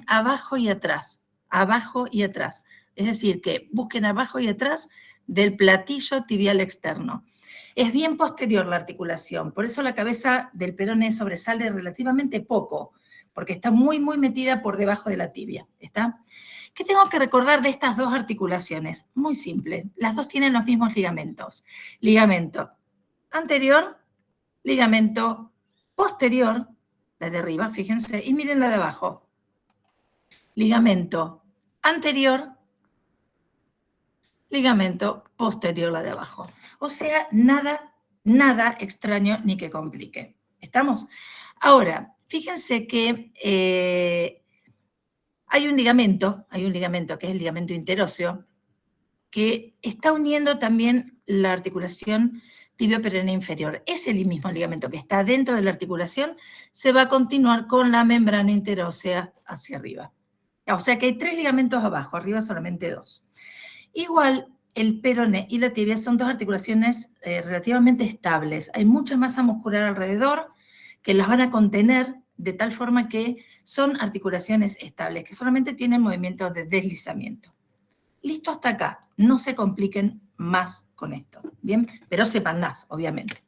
abajo y atrás, abajo y atrás. Es decir, que busquen abajo y atrás del platillo tibial externo. Es bien posterior la articulación, por eso la cabeza del peroné sobresale relativamente poco, porque está muy, muy metida por debajo de la tibia, ¿está? ¿Qué tengo que recordar de estas dos articulaciones? Muy simple, las dos tienen los mismos ligamentos. Ligamento anterior, ligamento posterior, la de arriba, fíjense, y miren la de abajo. Ligamento anterior, ligamento posterior, la de abajo. O sea, nada extraño ni que complique. ¿Estamos? Ahora, fíjense que hay un ligamento que es el ligamento interóseo, que está uniendo también la articulación tibio-peronea inferior. Es el mismo ligamento que está dentro de la articulación, se va a continuar con la membrana interósea hacia arriba. O sea que hay 3 ligamentos abajo, arriba solamente 2. Igual, el peroné y la tibia son 2 articulaciones relativamente estables. Hay mucha masa muscular alrededor que las van a contener de tal forma que son articulaciones estables, que solamente tienen movimientos de deslizamiento. Listo hasta acá, no se compliquen más con esto, ¿bien? Pero sépanlas, obviamente.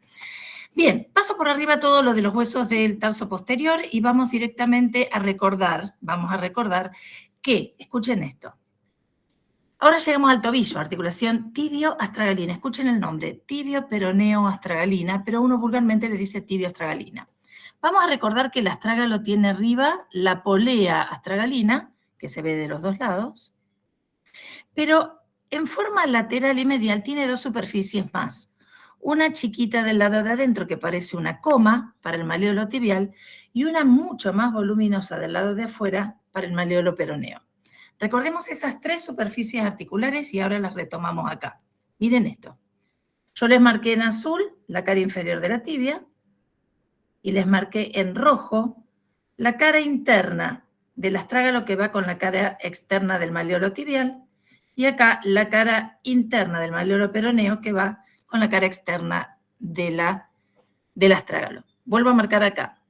Bien, paso por arriba todo lo de los huesos del tarso posterior y vamos directamente a recordar, que, escuchen esto. Ahora llegamos al tobillo, articulación tibio-astragalina. Escuchen el nombre, tibio-peroneo-astragalina, pero uno vulgarmente le dice tibio-astragalina. Vamos a recordar que el astrágalo tiene arriba la polea astragalina, que se ve de los dos lados, pero en forma lateral y medial tiene 2 superficies más. Una chiquita del lado de adentro que parece una coma para el maleolo tibial y una mucho más voluminosa del lado de afuera para el maleolo peroneo. Recordemos esas 3 superficies articulares y ahora las retomamos acá. Miren esto. Yo les marqué en azul la cara inferior de la tibia y les marqué en rojo la cara interna del astrágalo que va con la cara externa del maleolo tibial y acá la cara interna del maleolo peroneo que va con la cara externa del astrágalo. Vuelvo a marcar acá.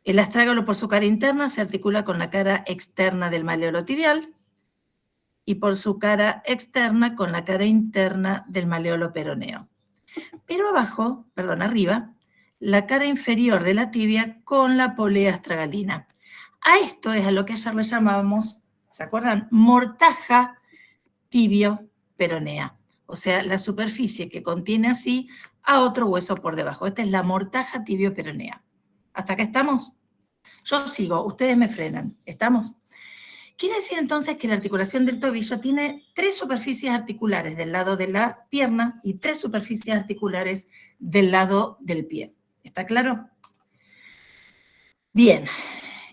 El astrágalo por su cara interna se articula con la cara externa del maleolo tibial y por su cara externa con la cara interna del maleolo peroneo. Pero abajo, perdón, arriba, la cara inferior de la tibia con la polea astragalina. A esto es a lo que ayer le llamábamos, ¿se acuerdan? Mortaja tibio-peronea. O sea, la superficie que contiene así a otro hueso por debajo. Esta es la mortaja tibio-peronea. ¿Hasta acá estamos? Yo sigo, ustedes me frenan. ¿Estamos? Quiere decir entonces que la articulación del tobillo tiene 3 superficies articulares del lado de la pierna y 3 superficies articulares del lado del pie. ¿Está claro? Bien,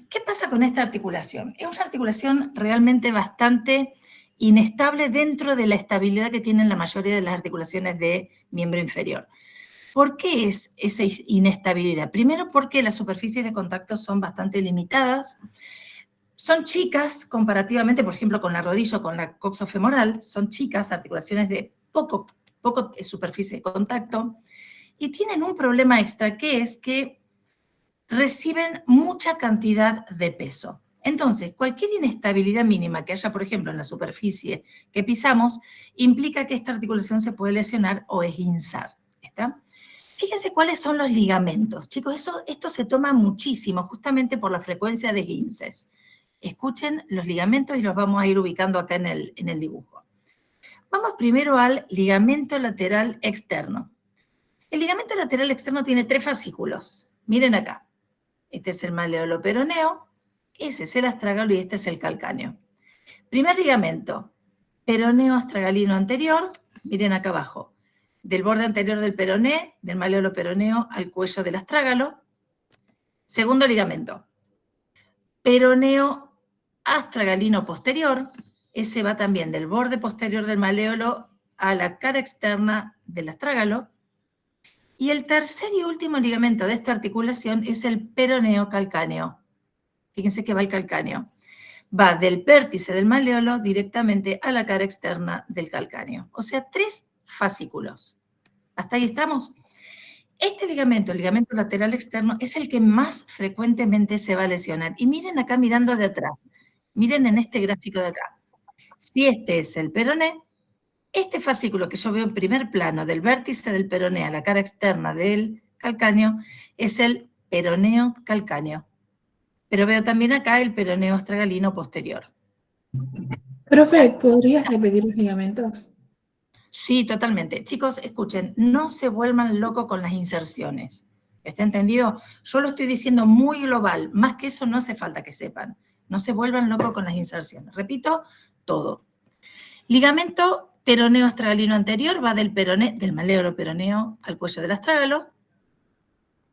¿qué pasa con esta articulación? Es una articulación realmente bastante inestable dentro de la estabilidad que tienen la mayoría de las articulaciones de miembro inferior. ¿Por qué es esa inestabilidad? Primero porque las superficies de contacto son bastante limitadas, son chicas comparativamente, por ejemplo, con la rodilla o con la coxofemoral, son chicas, articulaciones de poco superficie de contacto, y tienen un problema extra que es que reciben mucha cantidad de peso. Entonces, cualquier inestabilidad mínima que haya, por ejemplo, en la superficie que pisamos, implica que esta articulación se puede lesionar o esguinzar. ¿Está? Fíjense cuáles son los ligamentos. Chicos, esto se toma muchísimo, justamente por la frecuencia de esguinces. Escuchen los ligamentos y los vamos a ir ubicando acá en el dibujo. Vamos primero al ligamento lateral externo. El ligamento lateral externo tiene 3 fascículos. Miren acá. Este es el maleolo peroneo, ese es el astrágalo y este es el calcáneo. Primer ligamento, peroneo astragalino anterior, miren acá abajo, del borde anterior del peroné, del maleolo peroneo al cuello del astrágalo. Segundo ligamento, peroneo astragalino posterior, ese va también del borde posterior del maleolo a la cara externa del astrágalo. Y el tercer y último ligamento de esta articulación es el peroneo calcáneo. Fíjense que va el calcáneo. Va del vértice del maleolo directamente a la cara externa del calcáneo. O sea, 3 fascículos. ¿Hasta ahí estamos? Este ligamento, el ligamento lateral externo, es el que más frecuentemente se va a lesionar. Y miren acá mirando de atrás. Miren en este gráfico de acá. Si este es el peroné, este fascículo que yo veo en primer plano del vértice del peroné a la cara externa del calcáneo es el peroneo calcáneo. Pero veo también acá el peroneo astragalino posterior. Profe, ¿podrías repetir los ligamentos? Sí, totalmente. Chicos, escuchen, no se vuelvan locos con las inserciones. ¿Está entendido? Yo lo estoy diciendo muy global. Más que eso no hace falta que sepan. No se vuelvan locos con las inserciones. Repito, todo. Ligamento peroneo astragalino anterior va del peroné, del maléolo peroneo al cuello del astrágalo.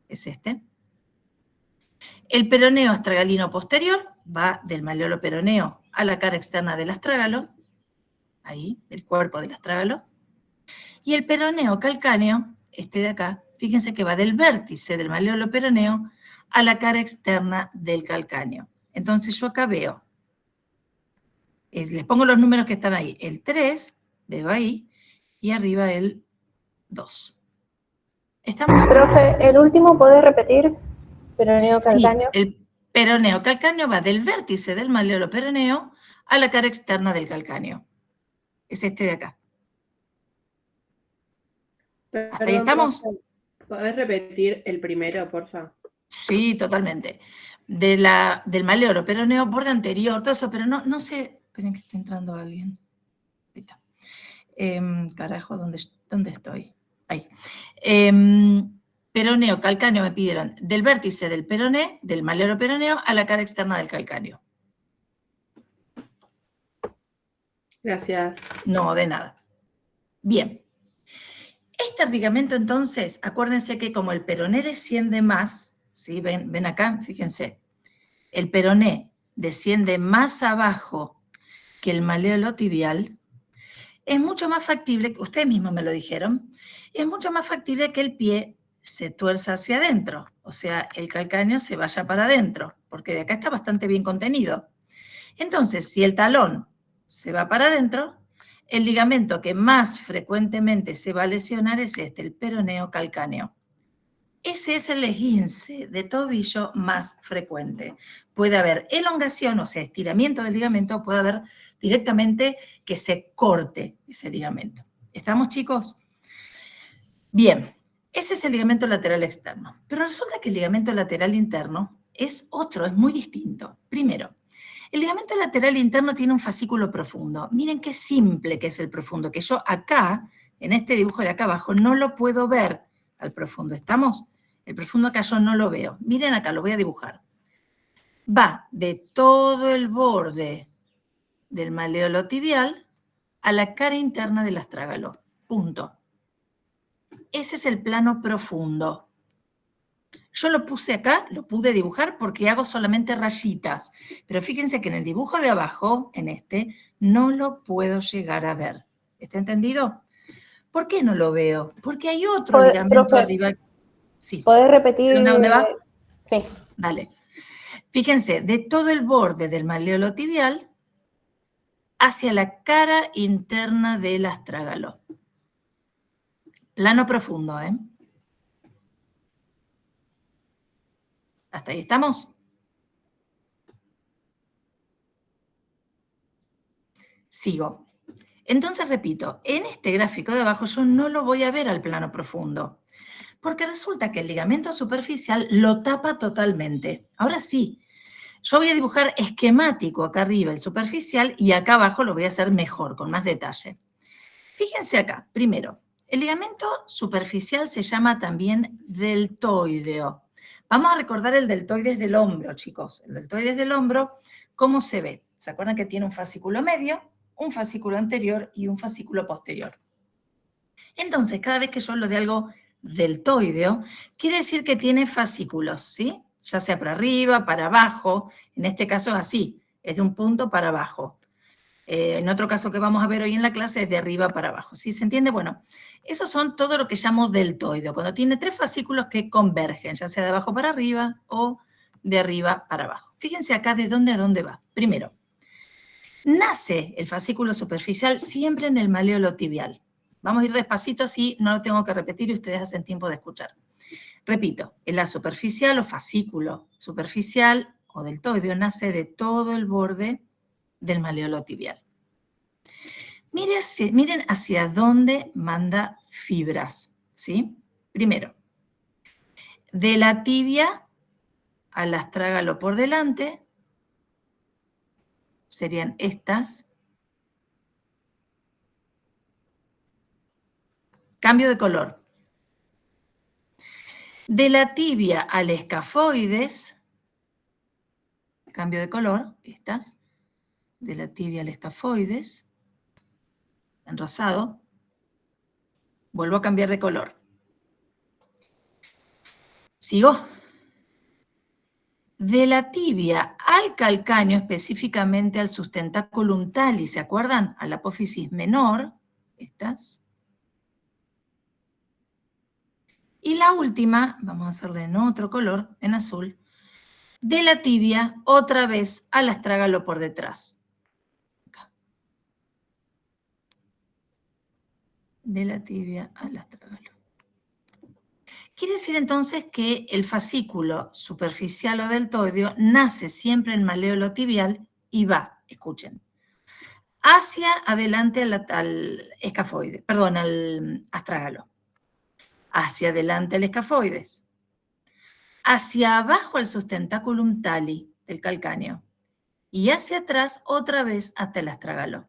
Es este. El peroneo astragalino posterior va del maléolo peroneo a la cara externa del astrágalo. Ahí, el cuerpo del astrágalo. Y el peroneo calcáneo, este de acá, fíjense que va del vértice del maléolo peroneo a la cara externa del calcáneo. Entonces yo acá veo, les pongo los números que están ahí, el 3, veo ahí, y arriba el 2. ¿Estamos? Profe, el último podés repetir, peroneo calcáneo. Sí, el peroneo calcáneo va del vértice del maléolo peroneo a la cara externa del calcáneo. Es este de acá. ¿Hasta ahí estamos? Profe, ¿podés repetir el primero, por favor? Sí, totalmente. Del maléolo peroneo, borde anterior, todo eso, pero no sé. Esperen que está entrando alguien. Ahí está. Carajo, ¿dónde estoy? Ahí. Peroneo, calcáneo me pidieron del vértice del peroné, del maléolo peroneo, a la cara externa del calcáneo. Gracias. No, de nada. Bien. Este ligamento, entonces, acuérdense que como el peroné desciende más, ¿sí? Ven acá, fíjense. El peroné desciende más abajo que el maléolo tibial, es mucho más factible, ustedes mismos me lo dijeron, es mucho más factible que el pie se tuerza hacia adentro, o sea, el calcáneo se vaya para adentro, porque de acá está bastante bien contenido. Entonces, si el talón se va para adentro, el ligamento que más frecuentemente se va a lesionar es este, el peroneo calcáneo. Ese es el esguince de tobillo más frecuente. Puede haber elongación, o sea, estiramiento del ligamento, puede haber directamente que se corte ese ligamento. ¿Estamos, chicos? Bien, ese es el ligamento lateral externo. Pero resulta que el ligamento lateral interno es otro, es muy distinto. Primero, el ligamento lateral interno tiene un fascículo profundo. Miren qué simple que es el profundo, que yo acá, en este dibujo de acá abajo, no lo puedo ver al profundo. ¿Estamos? El profundo acá yo no lo veo. Miren acá, lo voy a dibujar. Va de todo el borde del maléolo tibial a la cara interna del astrágalo. Punto. Ese es el plano profundo. Yo lo puse acá, lo pude dibujar porque hago solamente rayitas. Pero fíjense que en el dibujo de abajo, en este, no lo puedo llegar a ver. ¿Está entendido? ¿Por qué no lo veo? Porque hay otro ligamento Profe, arriba. Sí. ¿podés repetir? ¿Dónde va? Sí. Dale. Fíjense, de todo el borde del maléolo tibial hacia la cara interna del astrágalo. Plano profundo, ¿eh? ¿Hasta ahí estamos? Sigo. Entonces, repito, en este gráfico de abajo yo no lo voy a ver al plano profundo, porque resulta que el ligamento superficial lo tapa totalmente. Ahora sí, yo voy a dibujar esquemático acá arriba el superficial y acá abajo lo voy a hacer mejor, con más detalle. Fíjense acá, primero, el ligamento superficial se llama también deltoideo. Vamos a recordar el deltoides del hombro, chicos. El deltoides del hombro, ¿cómo se ve? ¿Se acuerdan que tiene un fascículo medio, un fascículo anterior y un fascículo posterior? Entonces, cada vez que yo hablo de algo deltoideo, quiere decir que tiene fascículos, ¿sí? Ya sea para arriba, para abajo, en este caso es así, es de un punto para abajo. En otro caso que vamos a ver hoy en la clase es de arriba para abajo, ¿sí? ¿Se entiende? Bueno, esos son todo lo que llamo deltoideo, cuando tiene tres fascículos que convergen, ya sea de abajo para arriba o de arriba para abajo. Fíjense acá de dónde a dónde va. Primero, nace el fascículo superficial siempre en el maléolo tibial. Vamos a ir despacito así, no lo tengo que repetir y ustedes hacen tiempo de escuchar. Repito, la superficial o fascículo superficial o deltoideo nace de todo el borde del maleolo tibial. Miren hacia dónde manda fibras, ¿sí? Primero, de la tibia al astrágalo por delante, serían estas. Cambio de color. De la tibia al escafoides, cambio de color, estas. De la tibia al escafoides, en rosado. Vuelvo a cambiar de color. Sigo. De la tibia al calcáneo, específicamente al sustentaculum talis, ¿se acuerdan? A la apófisis menor, estas. Y la última, vamos a hacerle en otro color, en azul, de la tibia otra vez al astrágalo por detrás. Acá. De la tibia al astrágalo. Quiere decir entonces que el fascículo superficial o deltoideo nace siempre en maleolo tibial y va, escuchen, hacia adelante al escafoide, perdón, al astrágalo. Hacia adelante al escafoides. Hacia abajo al sustentaculum tali del calcáneo. Y hacia atrás otra vez hasta el astrágalo.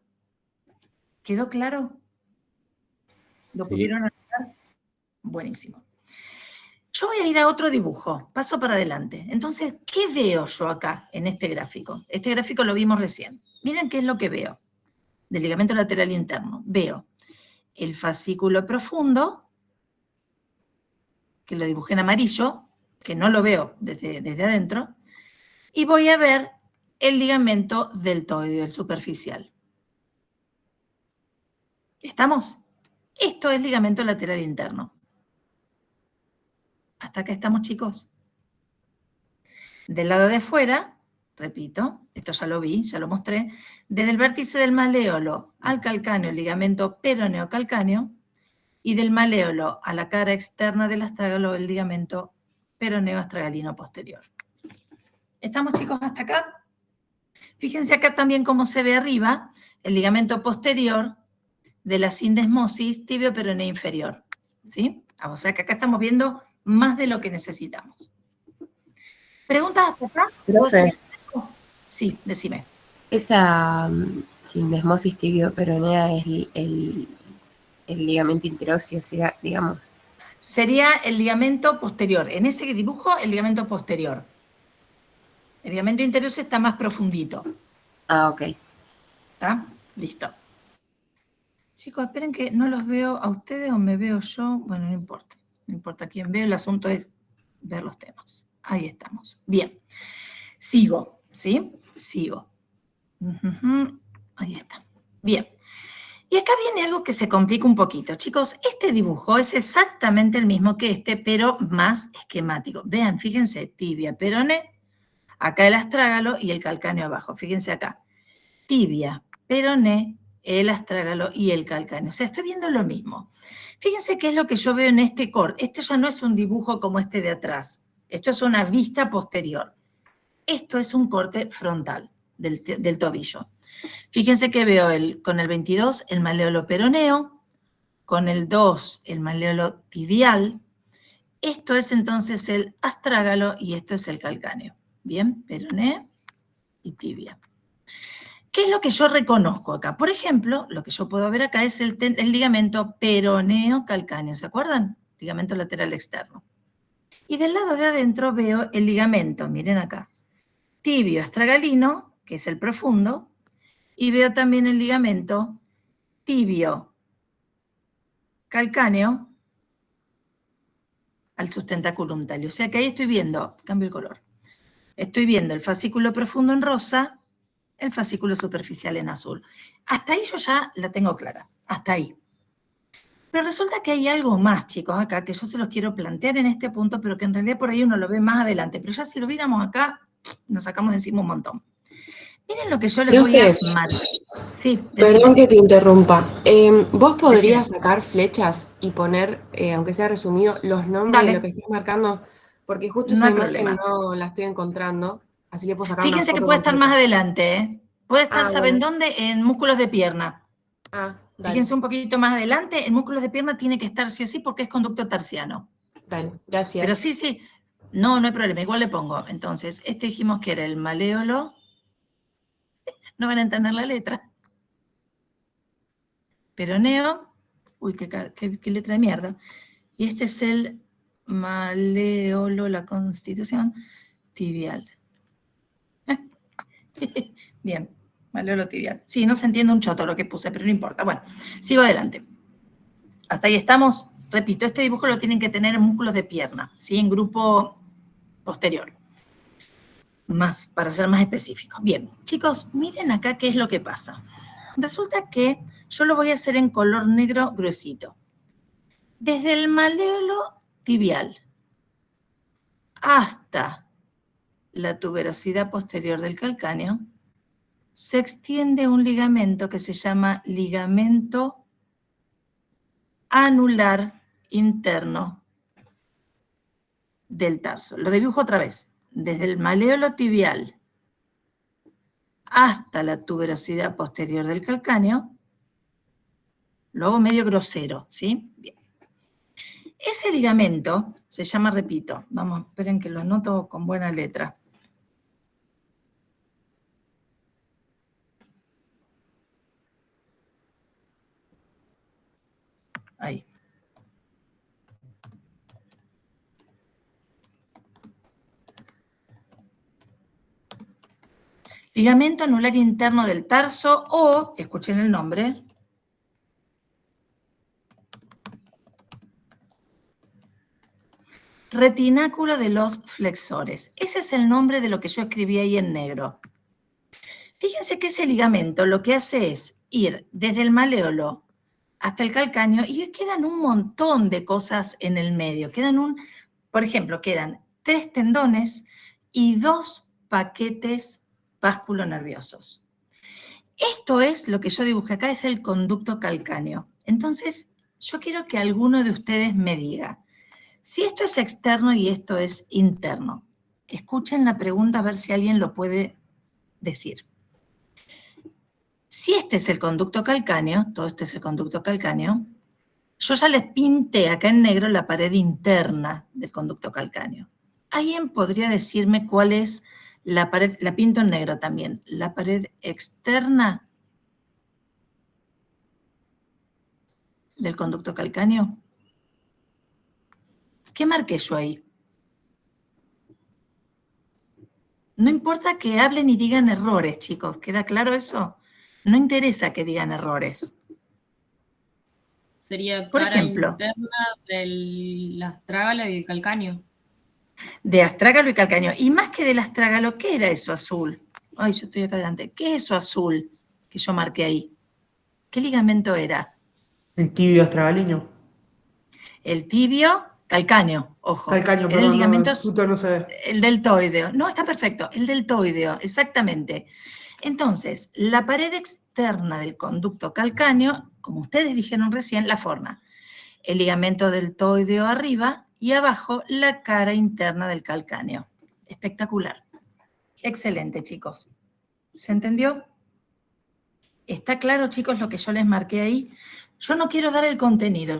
¿Quedó claro? ¿Lo pudieron anotar? Buenísimo. Yo voy a ir a otro dibujo, paso para adelante. Entonces, ¿qué veo yo acá en este gráfico? Este gráfico lo vimos recién. Miren qué es lo que veo del ligamento lateral interno. Veo el fascículo profundo, que lo dibujé en amarillo, que no lo veo desde adentro, y voy a ver el ligamento deltoideo, el superficial. ¿Estamos? Esto es ligamento lateral interno. ¿Hasta acá estamos, chicos? Del lado de afuera, repito, esto ya lo vi, ya lo mostré, desde el vértice del maleolo al calcáneo, el ligamento peroneo-calcáneo, y del maleolo a la cara externa del astrágalo, el ligamento peroneo-astragalino posterior. ¿Estamos, chicos, hasta acá? Fíjense acá también cómo se ve arriba el ligamento posterior de la sindesmosis tibio-peroneo inferior. ¿Sí? O sea que acá estamos viendo más de lo que necesitamos. ¿Preguntas hasta acá? Profe, Sí, decime. esa sindesmosis tibio-peronea es el ligamento interóseo, será, digamos. Sería el ligamento posterior. En ese dibujo, el ligamento posterior. El ligamento interóseo está más profundito. Ah, ok. ¿Está? Listo. Chicos, esperen que no los veo a ustedes o me veo yo. Bueno, no importa. No importa quién veo, el asunto es ver los temas. Ahí estamos. Bien. Sigo, ¿sí? Sigo. Ahí está. Bien. Y acá viene algo que se complica un poquito. Chicos, este dibujo es exactamente el mismo que este, pero más esquemático. Vean, fíjense, tibia, peroné, acá el astrágalo y el calcáneo abajo. Fíjense acá. Tibia, peroné, el astrágalo y el calcáneo. O sea, estoy viendo lo mismo. Fíjense qué es lo que yo veo en este corte. Este ya no es un dibujo como este de atrás. Esto es una vista posterior. Esto es un corte frontal del tobillo. Fíjense que veo con el 22 el maleolo peroneo, con el 2 el maleolo tibial. Esto es entonces el astrágalo y esto es el calcáneo. Bien, peroné y tibia. ¿Qué es lo que yo reconozco acá? Por ejemplo, lo que yo puedo ver acá es el ligamento peroneo-calcáneo. ¿Se acuerdan? Ligamento lateral externo. Y del lado de adentro veo el ligamento, miren acá, tibio-astragalino, que es el profundo, y veo también el ligamento tibio-calcáneo al sustentaculum tali. O sea que ahí estoy viendo, cambio el color, estoy viendo el fascículo profundo en rosa, el fascículo superficial en azul. Hasta ahí yo ya la tengo clara, hasta ahí. Pero resulta que hay algo más, chicos, acá, que yo se los quiero plantear en este punto, pero que en realidad por ahí uno lo ve más adelante. Pero ya si lo viéramos acá, nos sacamos de encima un montón. Miren lo que yo les voy a marcar. Sí, Perdón que te interrumpa. ¿Vos podrías sacar flechas y poner, aunque sea resumido, los nombres de lo que estás marcando? Porque justo esa imagen no la estoy encontrando, así le puedo sacar una Fíjense que foto puede estar completa. más adelante, ¿eh? Puede estar, ¿saben bueno. dónde? En músculos de pierna. Dale. Fíjense un poquito más adelante, en músculos de pierna tiene que estar sí o sí porque es conducto terciano. Dale, gracias. Pero sí. No hay problema, igual le pongo. Entonces, dijimos que era el maléolo. No van a entender la letra. Peroneo. Uy, qué letra de mierda. Y este es el maléolo, la constitución tibial. Bien, maléolo tibial. Sí, no se entiende un choto lo que puse, pero no importa. Bueno, sigo adelante. Hasta ahí estamos. Repito, este dibujo lo tienen que tener en músculos de pierna, ¿sí? En grupo posterior. Para ser más específico. Bien, chicos, miren acá qué es lo que pasa. Resulta que yo lo voy a hacer en color negro gruesito. Desde el maléolo tibial hasta la tuberosidad posterior del calcáneo se extiende un ligamento que se llama ligamento anular interno del tarso. Lo dibujo otra vez. Desde el maléolo tibial hasta la tuberosidad posterior del calcáneo, lo hago medio grosero, ¿sí? Bien. Ese ligamento se llama, repito, vamos, esperen que lo anoto con buena letra. Ahí. Ligamento anular interno del tarso o, escuchen el nombre, retináculo de los flexores. Ese es el nombre de lo que yo escribí ahí en negro. Fíjense que ese ligamento lo que hace es ir desde el maléolo hasta el calcáneo y quedan un montón de cosas en el medio. Por ejemplo, quedan 3 tendones y 2 paquetes vasculonerviosos. Esto es lo que yo dibujé acá, es el conducto calcáneo. Entonces, yo quiero que alguno de ustedes me diga si esto es externo y esto es interno. Escuchen la pregunta a ver si alguien lo puede decir. Si este es el conducto calcáneo, todo este es el conducto calcáneo, yo ya les pinté acá en negro la pared interna del conducto calcáneo. ¿Alguien podría decirme cuál es la pared? La pinto en negro también. La pared externa del conducto calcáneo. ¿Qué marqué yo ahí? No importa que hablen y digan errores, chicos. ¿Queda claro eso? No interesa que digan errores. Sería Por cara ejemplo, interna del astrágalo y del calcáneo. de astrágalo y calcáneo. Y más que del astrágalo, ¿qué era eso azul? Ay, yo estoy acá adelante. ¿Qué es eso azul que yo marqué ahí? ¿Qué ligamento era? El tibio astragalíneo. El tibio calcáneo, ojo. Calcáneo, Era el perdón, ligamento, justo no se ve. el deltoideo. No, está perfecto, el deltoideo, exactamente. Entonces, la pared externa del conducto calcáneo, como ustedes dijeron recién, la forma el ligamento deltoideo arriba y abajo la cara interna del calcáneo. Espectacular. Excelente, chicos. ¿Se entendió? ¿Está claro, chicos, lo que yo les marqué ahí? Yo no quiero dar el contenido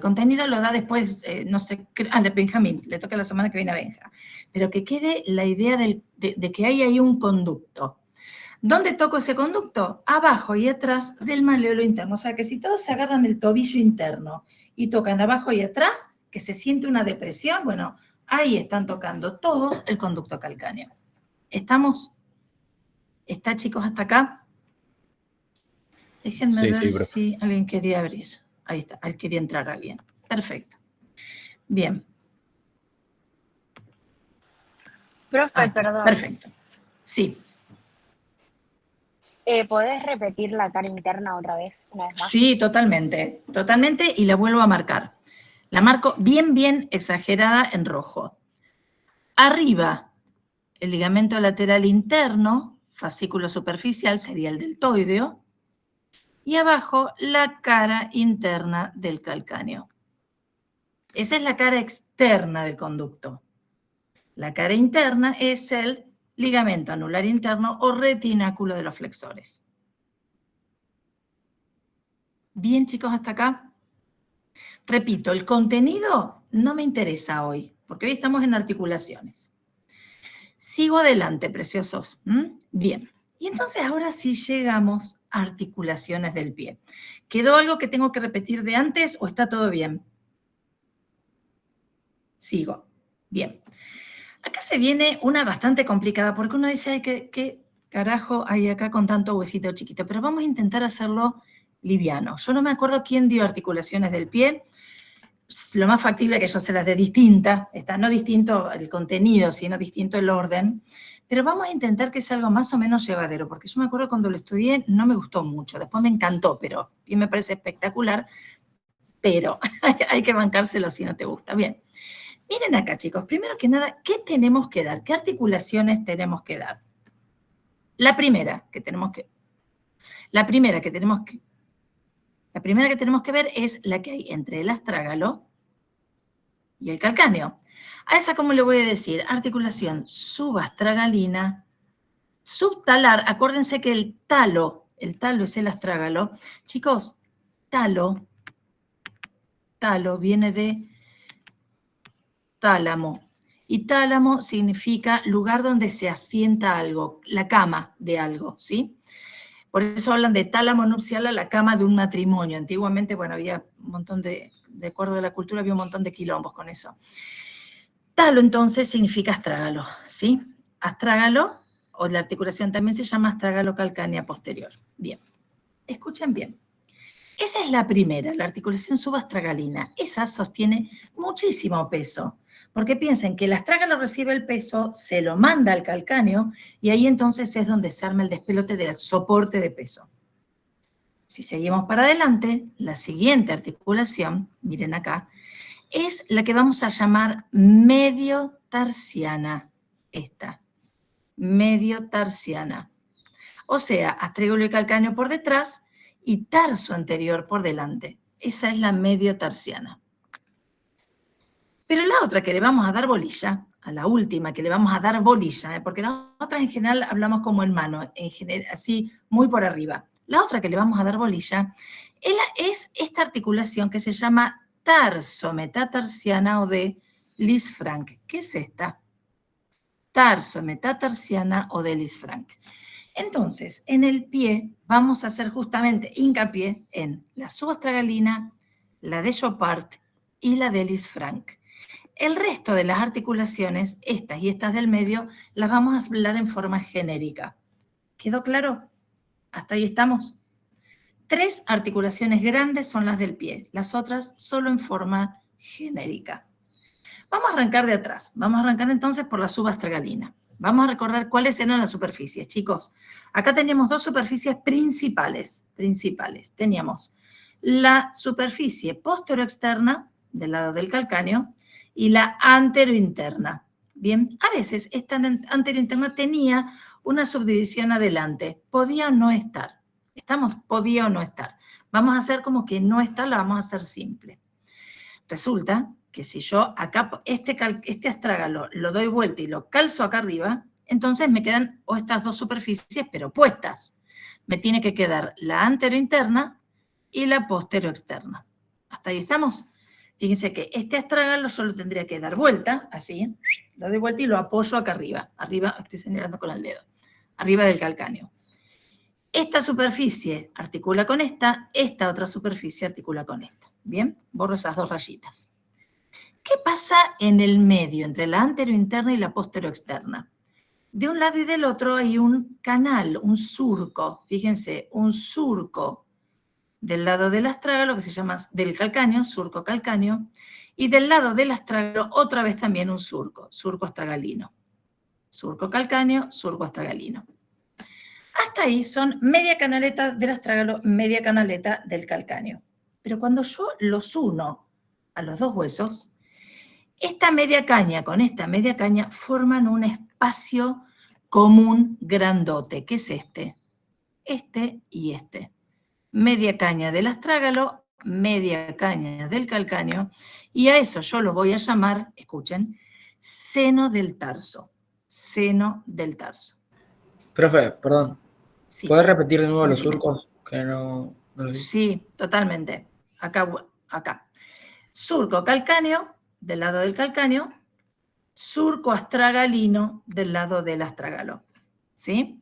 lo da después, no sé, de Benjamín, le toca la semana que viene a Benja, pero que quede la idea de que hay ahí un conducto. ¿Dónde toco ese conducto? Abajo y atrás del maléolo interno. O sea que si todos se agarran el tobillo interno y tocan abajo y atrás, que se siente una depresión, bueno, ahí están tocando todos el conducto calcáneo. ¿Estamos? ¿Está, chicos, hasta acá? Déjenme ver si alguien quería abrir. Ahí está, ahí quería entrar alguien. Perfecto. Bien. Profe, perdón. Perfecto. Sí. ¿Podés repetir la cara interna otra vez, una vez más? Sí, totalmente. Totalmente, y la vuelvo a marcar. La marco bien, bien exagerada en rojo. Arriba, el ligamento lateral interno, fascículo superficial, sería el deltoideo. Y abajo, la cara interna del calcáneo. Esa es la cara externa del conducto. La cara interna es el ligamento anular interno o retináculo de los flexores. Bien, chicos, hasta acá. Repito, el contenido no me interesa hoy, porque hoy estamos en articulaciones. Sigo adelante, preciosos. Bien. Y entonces ahora sí llegamos a articulaciones del pie. ¿Quedó algo que tengo que repetir de antes o está todo bien? Sigo. Bien. Acá se viene una bastante complicada porque uno dice, ay, ¿qué carajo hay acá con tanto huesito chiquito? Pero vamos a intentar hacerlo liviano. Yo no me acuerdo quién dio articulaciones del pie. Lo más factible es que yo se las dé distinta. Está no distinto el contenido, sino distinto el orden. Pero vamos a intentar que sea algo más o menos llevadero, porque yo me acuerdo cuando lo estudié no me gustó mucho. Después me encantó, pero y me parece espectacular. Pero hay que bancárselo si no te gusta. Bien. Miren acá, chicos, primero que nada, ¿qué tenemos que dar? ¿Qué articulaciones tenemos que dar? La primera que tenemos que ver es la que hay entre el astrágalo y el calcáneo. A esa, ¿cómo le voy a decir? Articulación subastragalina, subtalar. Acuérdense que el talo es el astrágalo. Chicos, talo viene de tálamo. Y tálamo significa lugar donde se asienta algo, la cama de algo, ¿sí? Por eso hablan de tálamo nupcial a la cama de un matrimonio. Antiguamente, bueno, había un montón de acuerdo a la cultura, había un montón de quilombos con eso. Talo, entonces, significa astrágalo, ¿sí? Astrágalo, o la articulación también se llama astrágalo calcánea posterior. Bien, escuchen bien. Esa es la primera, la articulación subastragalina. Esa sostiene muchísimo peso, porque piensen que el astrágalo recibe el peso, se lo manda al calcáneo, y ahí entonces es donde se arma el despelote del soporte de peso. Si seguimos para adelante, la siguiente articulación, miren acá, es la que vamos a llamar mediotarsiana. Esta, mediotarsiana. O sea, astrágalo y calcáneo por detrás, y tarso anterior por delante. Esa es la mediotarsiana. Pero la otra que le vamos a dar bolilla, a la última que le vamos a dar bolilla, porque las otras en general hablamos como en mano, en general, así muy por arriba. La otra que le vamos a dar bolilla es esta articulación que se llama tarso-metatarsiana o de Lisfranc. ¿Qué es esta? Tarso-metatarsiana o de Lisfranc. Entonces, en el pie vamos a hacer justamente hincapié en la subastragalina, la de Chopart y la de Lisfranc. El resto de las articulaciones, estas y estas del medio, las vamos a hablar en forma genérica. ¿Quedó claro? ¿Hasta ahí estamos? 3 articulaciones grandes son las del pie, las otras solo en forma genérica. Vamos a arrancar de atrás. Vamos a arrancar entonces por la subastragalina. Vamos a recordar cuáles eran las superficies, chicos. Acá teníamos 2 superficies principales. Teníamos la superficie posterior-externa, del lado del calcáneo, y la anterointerna. Bien, a veces esta anterointerna tenía una subdivisión adelante. Podía o no estar. Podía o no estar. Vamos a hacer como que no está, la vamos a hacer simple. Resulta que si yo acá este astrágalo lo doy vuelta y lo calzo acá arriba, entonces me quedan estas 2 superficies, pero opuestas. Me tiene que quedar la anterointerna y la posteroexterna. ¿Hasta ahí estamos? Fíjense que este astrágalo yo lo tendría que dar vuelta, así, lo doy vuelta y lo apoyo acá arriba. Arriba, estoy señalando con el dedo, arriba del calcáneo. Esta superficie articula con esta otra superficie articula con esta. Bien, borro esas 2 rayitas. ¿Qué pasa en el medio, entre la anterointerna y la posteroexterna? De un lado y del otro hay un canal, un surco. Fíjense, un surco del lado del astrágalo, que se llama del calcáneo, surco calcáneo, y del lado del astrágalo otra vez también un surco astragalino. Surco calcáneo, surco astragalino. Hasta ahí son media canaleta del astrágalo, media canaleta del calcáneo. Pero cuando yo los uno a los 2 huesos, esta media caña con esta media caña forman un espacio común grandote, que es este y este. Media caña del astrágalo, media caña del calcáneo, y a eso yo lo voy a llamar, escuchen, seno del tarso. Seno del tarso. Profe, perdón. Sí. ¿Puedes repetir de nuevo los Decime. surcos? Que no Sí, totalmente. Acá. Surco calcáneo, del lado del calcáneo, surco astragalino del lado del astragalo. ¿Sí?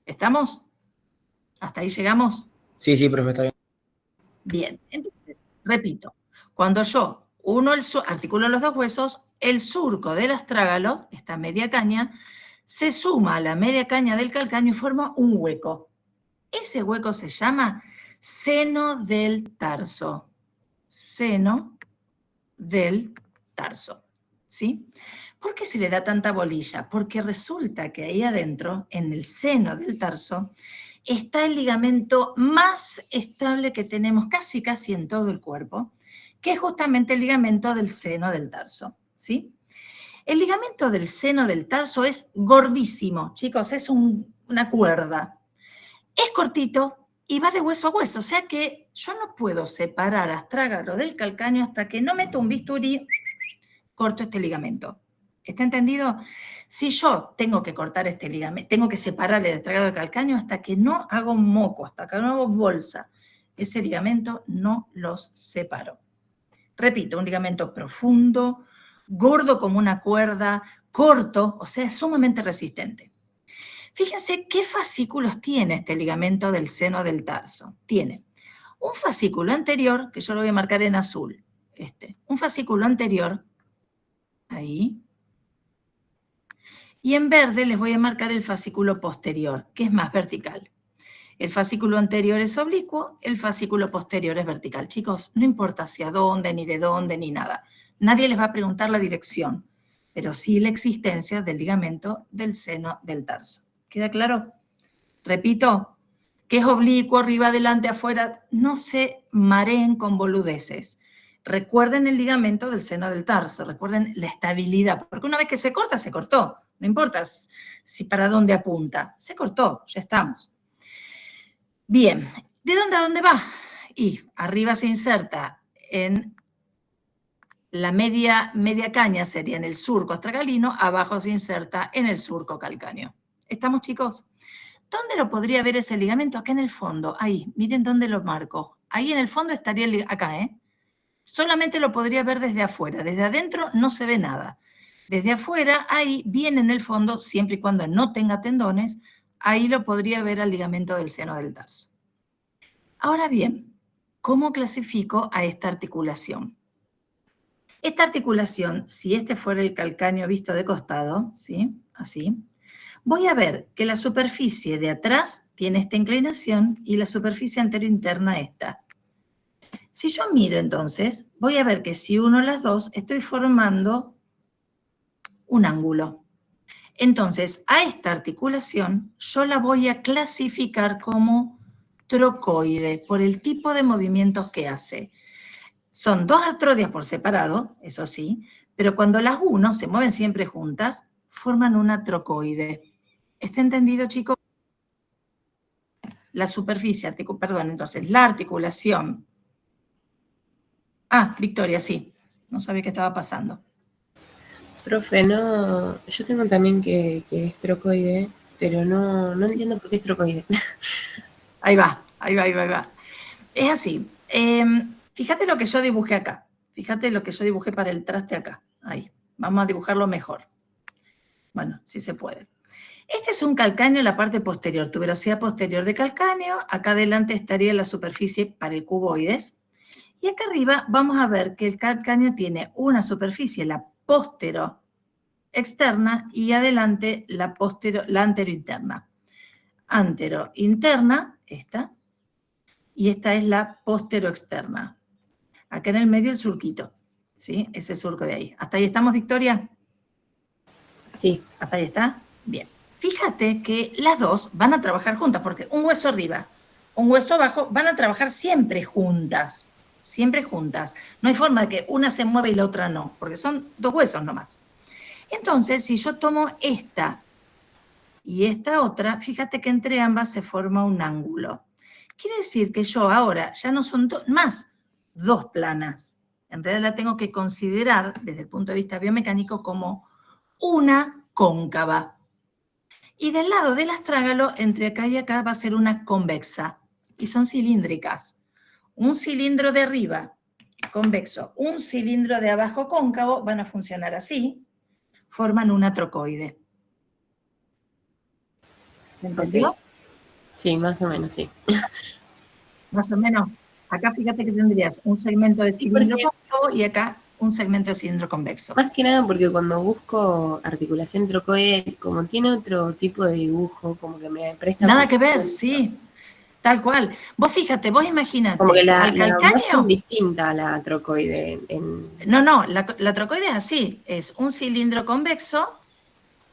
¿Estamos? ¿Hasta ahí llegamos? Sí, profe, está bien. Bien, entonces, repito, cuando yo articulo los dos huesos, el surco del astrágalo, esta media caña, se suma a la media caña del calcáneo y forma un hueco. Ese hueco se llama seno del tarso. Seno del tarso. ¿Sí? ¿Por qué se le da tanta bolilla? Porque resulta que ahí adentro, en el seno del tarso, está el ligamento más estable que tenemos casi en todo el cuerpo, que es justamente el ligamento del seno del tarso. ¿Sí? El ligamento del seno del tarso es gordísimo, chicos, es una cuerda. Es cortito y va de hueso a hueso, o sea que yo no puedo separar astrágalo del calcáneo hasta que no meto un bisturí, corto este ligamento. ¿Está entendido? Si yo tengo que cortar este ligamento, tengo que separar el astrágalo del calcáneo hasta que no hago moco, hasta que no hago bolsa, ese ligamento no los separo. Repito, un ligamento profundo, gordo como una cuerda, corto, o sea, sumamente resistente. Fíjense qué fascículos tiene este ligamento del seno del tarso. Tiene un fascículo anterior, que yo lo voy a marcar en azul, un fascículo anterior, ahí, y en verde les voy a marcar el fascículo posterior, que es más vertical. El fascículo anterior es oblicuo, el fascículo posterior es vertical. Chicos, no importa hacia dónde, ni de dónde, ni nada. Nadie les va a preguntar la dirección, pero sí la existencia del ligamento del seno del tarso. ¿Queda claro? Repito, que es oblicuo, arriba, adelante, afuera. No se mareen con boludeces. Recuerden el ligamento del seno del tarso, recuerden la estabilidad, porque una vez que se corta, se cortó. No importa si para dónde apunta. Se cortó, ya estamos. Bien, ¿de dónde a dónde va? Y arriba se inserta en la media caña, sería en el surco astragalino, abajo se inserta en el surco calcáneo. ¿Estamos, chicos? ¿Dónde lo podría ver ese ligamento? Acá en el fondo, ahí, miren dónde lo marco. Ahí en el fondo estaría acá, ¿eh? Solamente lo podría ver desde afuera, desde adentro no se ve nada. Desde afuera, ahí, bien en el fondo, siempre y cuando no tenga tendones, ahí lo podría ver al ligamento del seno del tarso. Ahora bien, ¿cómo clasifico a esta articulación? Esta articulación, si este fuera el calcáneo visto de costado, ¿sí? Así, voy a ver que la superficie de atrás tiene esta inclinación y la superficie anterointerna esta. Si yo miro entonces, voy a ver que si uno las dos, estoy formando un ángulo. Entonces, a esta articulación yo la voy a clasificar como trocoide por el tipo de movimientos que hace. Son dos artrodias por separado, eso sí, pero cuando las uno se mueven siempre juntas, forman una trocoide. ¿Está entendido, chicos? La superficie, entonces la articulación. Ah, Victoria, sí. No sabía qué estaba pasando. Profe, no, yo tengo también que es trocoide, pero no entiendo por qué es trocoide. Ahí va. Es así. Fíjate lo que yo dibujé acá. Fíjate lo que yo dibujé para el traste acá. Ahí. Vamos a dibujarlo mejor. Bueno, si se puede. Este es un calcáneo en la parte posterior, tuberosidad posterior de calcáneo. Acá adelante estaría la superficie para el cuboides. Y acá arriba vamos a ver que el calcáneo tiene una superficie, la postero externa, y adelante la anterointerna. Anterointerna, esta, y esta es la postero externa. Acá en el medio el surquito, ¿sí? Ese surco de ahí. ¿Hasta ahí estamos, Victoria? Sí. ¿Hasta ahí está? Bien. Fíjate que las dos van a trabajar juntas, porque un hueso arriba, un hueso abajo, van a trabajar siempre juntas. Siempre juntas. No hay forma de que una se mueva y la otra no, porque son dos huesos nomás. Entonces, si yo tomo esta y esta otra, fíjate que entre ambas se forma un ángulo. Quiere decir que yo ahora ya no son más dos planas. En realidad la tengo que considerar, desde el punto de vista biomecánico, como una cóncava. Y del lado del astrágalo, entre acá y acá, va a ser una convexa. Y son cilíndricas. Un cilindro de arriba, convexo, un cilindro de abajo cóncavo, van a funcionar así, forman una trocoide. ¿Me entendió? Ok. Sí, más o menos, sí. Más o menos. Acá fíjate que tendrías un segmento de Sí, cilindro porque cóncavo y acá un segmento de cilindro convexo. más que nada porque cuando busco articulación trocoide, como tiene otro tipo de dibujo, como que me presta Nada que ver, confusión. sí, tal cual. Vos fíjate, vos Como que imaginate, al la muestra es calcáneo, distinta a la trocoide. no, la trocoide es así, es un cilindro convexo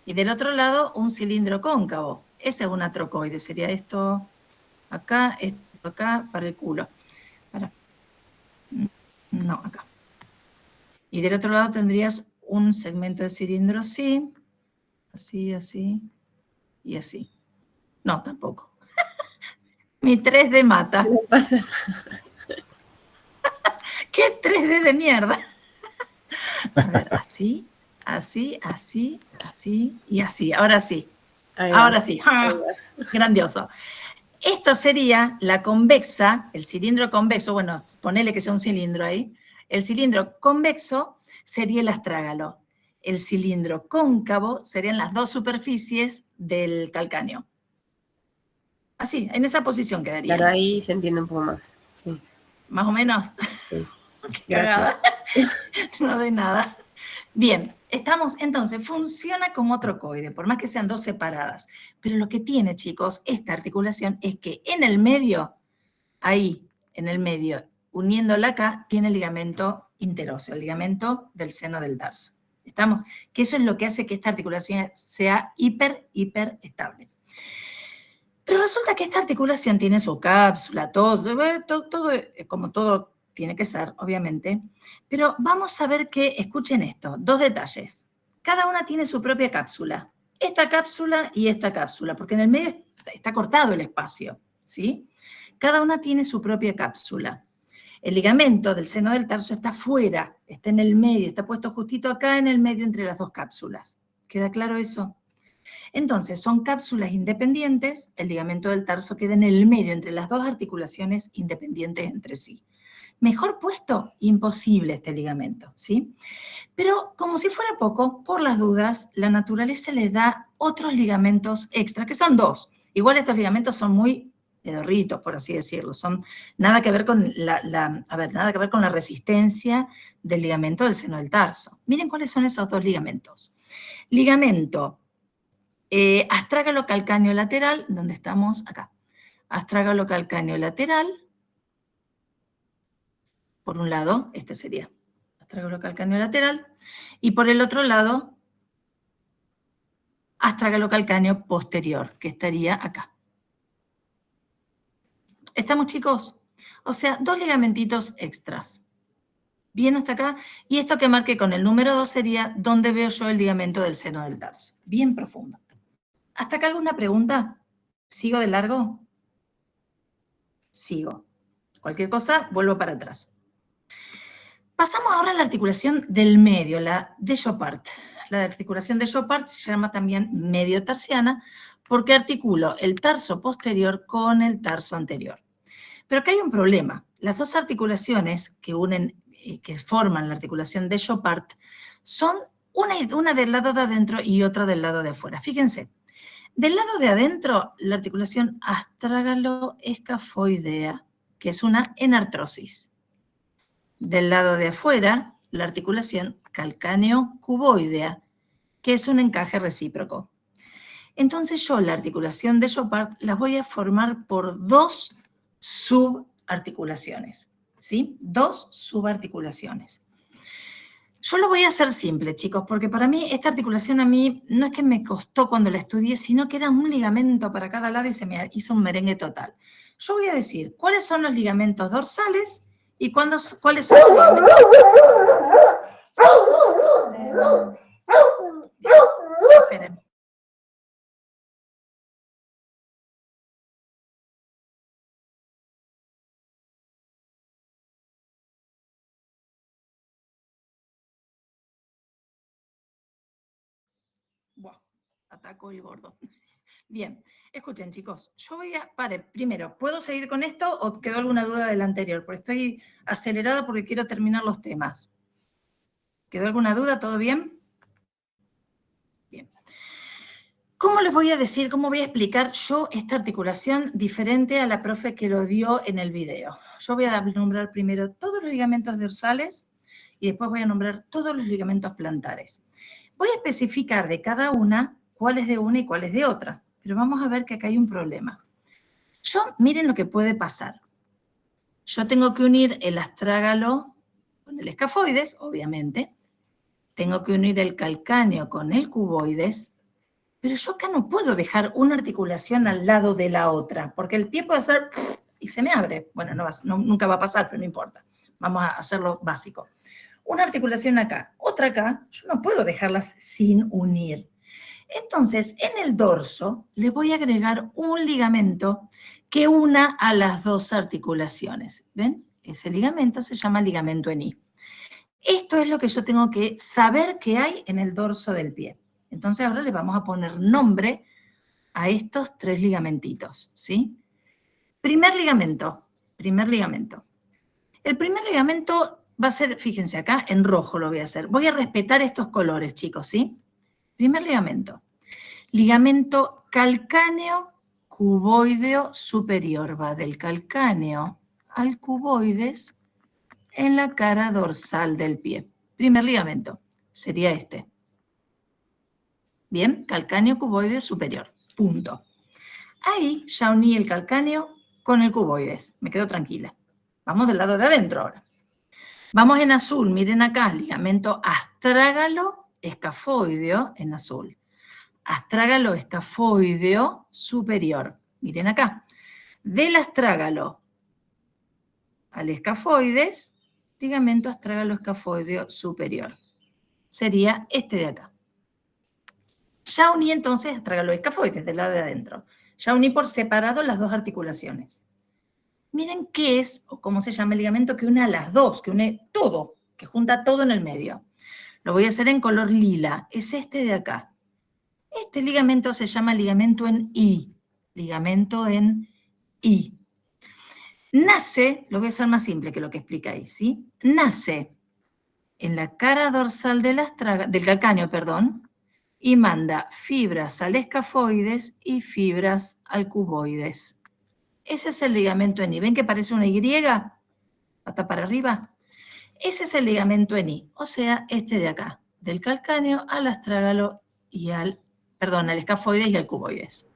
y del otro lado un cilindro cóncavo. Esa es una trocoide, sería esto acá, para el culo. No, acá. Y del otro lado tendrías un segmento de cilindro así, así y así. No, tampoco. Mi 3D mata. No pasa. ¿Qué 3D de mierda? A ver, así y así. Ahora sí. Ahí va. Ahora sí. ¡Ah! Grandioso. Esto sería la convexa, el cilindro convexo, bueno, ponele que sea un cilindro ahí. El cilindro convexo sería el astrágalo. El cilindro cóncavo serían las dos superficies del calcáneo. Así, en esa posición quedarían. Claro, ahí se entiende un poco más. Sí, Más o menos. sí. Qué cagada. No de nada. Bien, estamos, entonces, funciona como trocoide, por más que sean dos separadas. Pero lo que tiene, chicos, esta articulación es que en el medio, ahí, en el medio, uniéndola acá, tiene el ligamento interóseo, el ligamento del seno del tarso. ¿Estamos? Que eso es lo que hace que esta articulación sea hiper estable. Pero resulta que esta articulación tiene su cápsula, todo como todo tiene que ser, obviamente. Pero vamos a ver que, escuchen esto, dos detalles. Cada una tiene su propia cápsula. Esta cápsula y esta cápsula, porque en el medio está cortado el espacio, ¿sí? Cada una tiene su propia cápsula. El ligamento del seno del tarso está fuera, está en el medio, está puesto justito acá en el medio entre las dos cápsulas. ¿Queda claro eso? Entonces, son cápsulas independientes, el ligamento del tarso queda en el medio entre las dos articulaciones independientes entre sí. Mejor puesto, imposible este ligamento, ¿sí? Pero como si fuera poco, por las dudas, la naturaleza les da otros ligamentos extra, que son dos. Igual estos ligamentos son muy pedorritos, por así decirlo, son nada que ver con nada que ver con la resistencia del ligamento del seno del tarso. Miren cuáles son esos dos ligamentos. Ligamento astrágalo calcáneo lateral, donde estamos acá. Astrágalo calcáneo lateral, por un lado, este sería astrágalo calcáneo lateral, y por el otro lado, astrágalo calcáneo posterior, que estaría acá. ¿Estamos, chicos? O sea, dos ligamentitos extras. Bien hasta acá, y esto que marqué con el número 2 sería donde veo yo el ligamento del seno del tarso. Bien profundo. ¿Hasta acá alguna pregunta? ¿Sigo de largo? Sigo. Cualquier cosa, vuelvo para atrás. Pasamos ahora a la articulación del medio, la de Chopart. La articulación de Chopart se llama también mediotarsiana porque articulo el tarso posterior con el tarso anterior. Pero acá hay un problema. Las dos articulaciones que unen, que forman la articulación de Chopart, son una del lado de adentro y otra del lado de afuera. Fíjense, del lado de adentro, la articulación astrágalo-escafoidea, que es una enartrosis. Del lado de afuera, la articulación calcáneo-cuboidea, que es un encaje recíproco. Entonces yo la articulación de Chopart las voy a formar por dos subarticulaciones, ¿sí? Dos subarticulaciones. Yo lo voy a hacer simple, chicos, porque para mí esta articulación a mí no es que me costó cuando la estudié, sino que era un ligamento para cada lado y se me hizo un merengue total. Yo voy a decir cuáles son los ligamentos dorsales y cuáles son los ligamentos... Esperen. Buah, atacó el gordo. Bien, escuchen chicos, yo voy a, primero, ¿puedo seguir con esto o quedó alguna duda del anterior? Porque estoy acelerada porque quiero terminar los temas. ¿Quedó alguna duda? ¿Todo bien? Bien. ¿Cómo les voy a decir, cómo voy a explicar yo esta articulación diferente a la profe que lo dio en el video? Yo voy a nombrar primero todos los ligamentos dorsales y después voy a nombrar todos los ligamentos plantares. Voy a especificar de cada una cuál es de una y cuál es de otra, pero vamos a ver que acá hay un problema. Miren lo que puede pasar. Yo tengo que unir el astrágalo con el escafoides, obviamente. Tengo que unir el calcáneo con el cuboides, pero yo acá no puedo dejar una articulación al lado de la otra, porque el pie puede hacer y se me abre. Bueno, nunca va a pasar, pero no importa. Vamos a hacerlo básico. Una articulación acá, otra acá, yo no puedo dejarlas sin unir. Entonces, en el dorso le voy a agregar un ligamento que una a las dos articulaciones. ¿Ven? Ese ligamento se llama ligamento en I. Esto es lo que yo tengo que saber que hay en el dorso del pie. Entonces ahora le vamos a poner nombre a estos 3 ligamentitos, ¿sí? Primer ligamento. El primer ligamento va a ser, fíjense acá, en rojo lo voy a hacer. Voy a respetar estos colores, chicos, ¿sí? Primer ligamento. Ligamento calcáneo cuboideo superior. Va del calcáneo al cuboides en la cara dorsal del pie. Primer ligamento sería este. Bien, calcáneo cuboideo superior. Punto. Ahí ya uní el calcáneo con el cuboides. Me quedo tranquila. Vamos del lado de adentro ahora. Vamos en azul, miren acá, ligamento astrágalo escafoideo en azul. Astrágalo escafoideo superior. Miren acá. Del astrágalo al escafoides, ligamento astrágalo escafoideo superior. Sería este de acá. Ya uní entonces astrágalo escafoides del lado de adentro. Ya uní por separado las dos articulaciones. Miren qué es, o cómo se llama el ligamento que une a las dos, que une todo, que junta todo en el medio. Lo voy a hacer en color lila. Es este de acá. Este ligamento se llama ligamento en I. Ligamento en I. Nace, lo voy a hacer más simple que lo que explica ahí, ¿sí? Nace en la cara dorsal del calcáneo, y manda fibras al escafoides y fibras al cuboides. Ese es el ligamento en I. ¿Ven que parece una Y? Pata para arriba. Ese es el ligamento en I, o sea, este de acá, del calcáneo al astrágalo y al escafoides y al cuboides.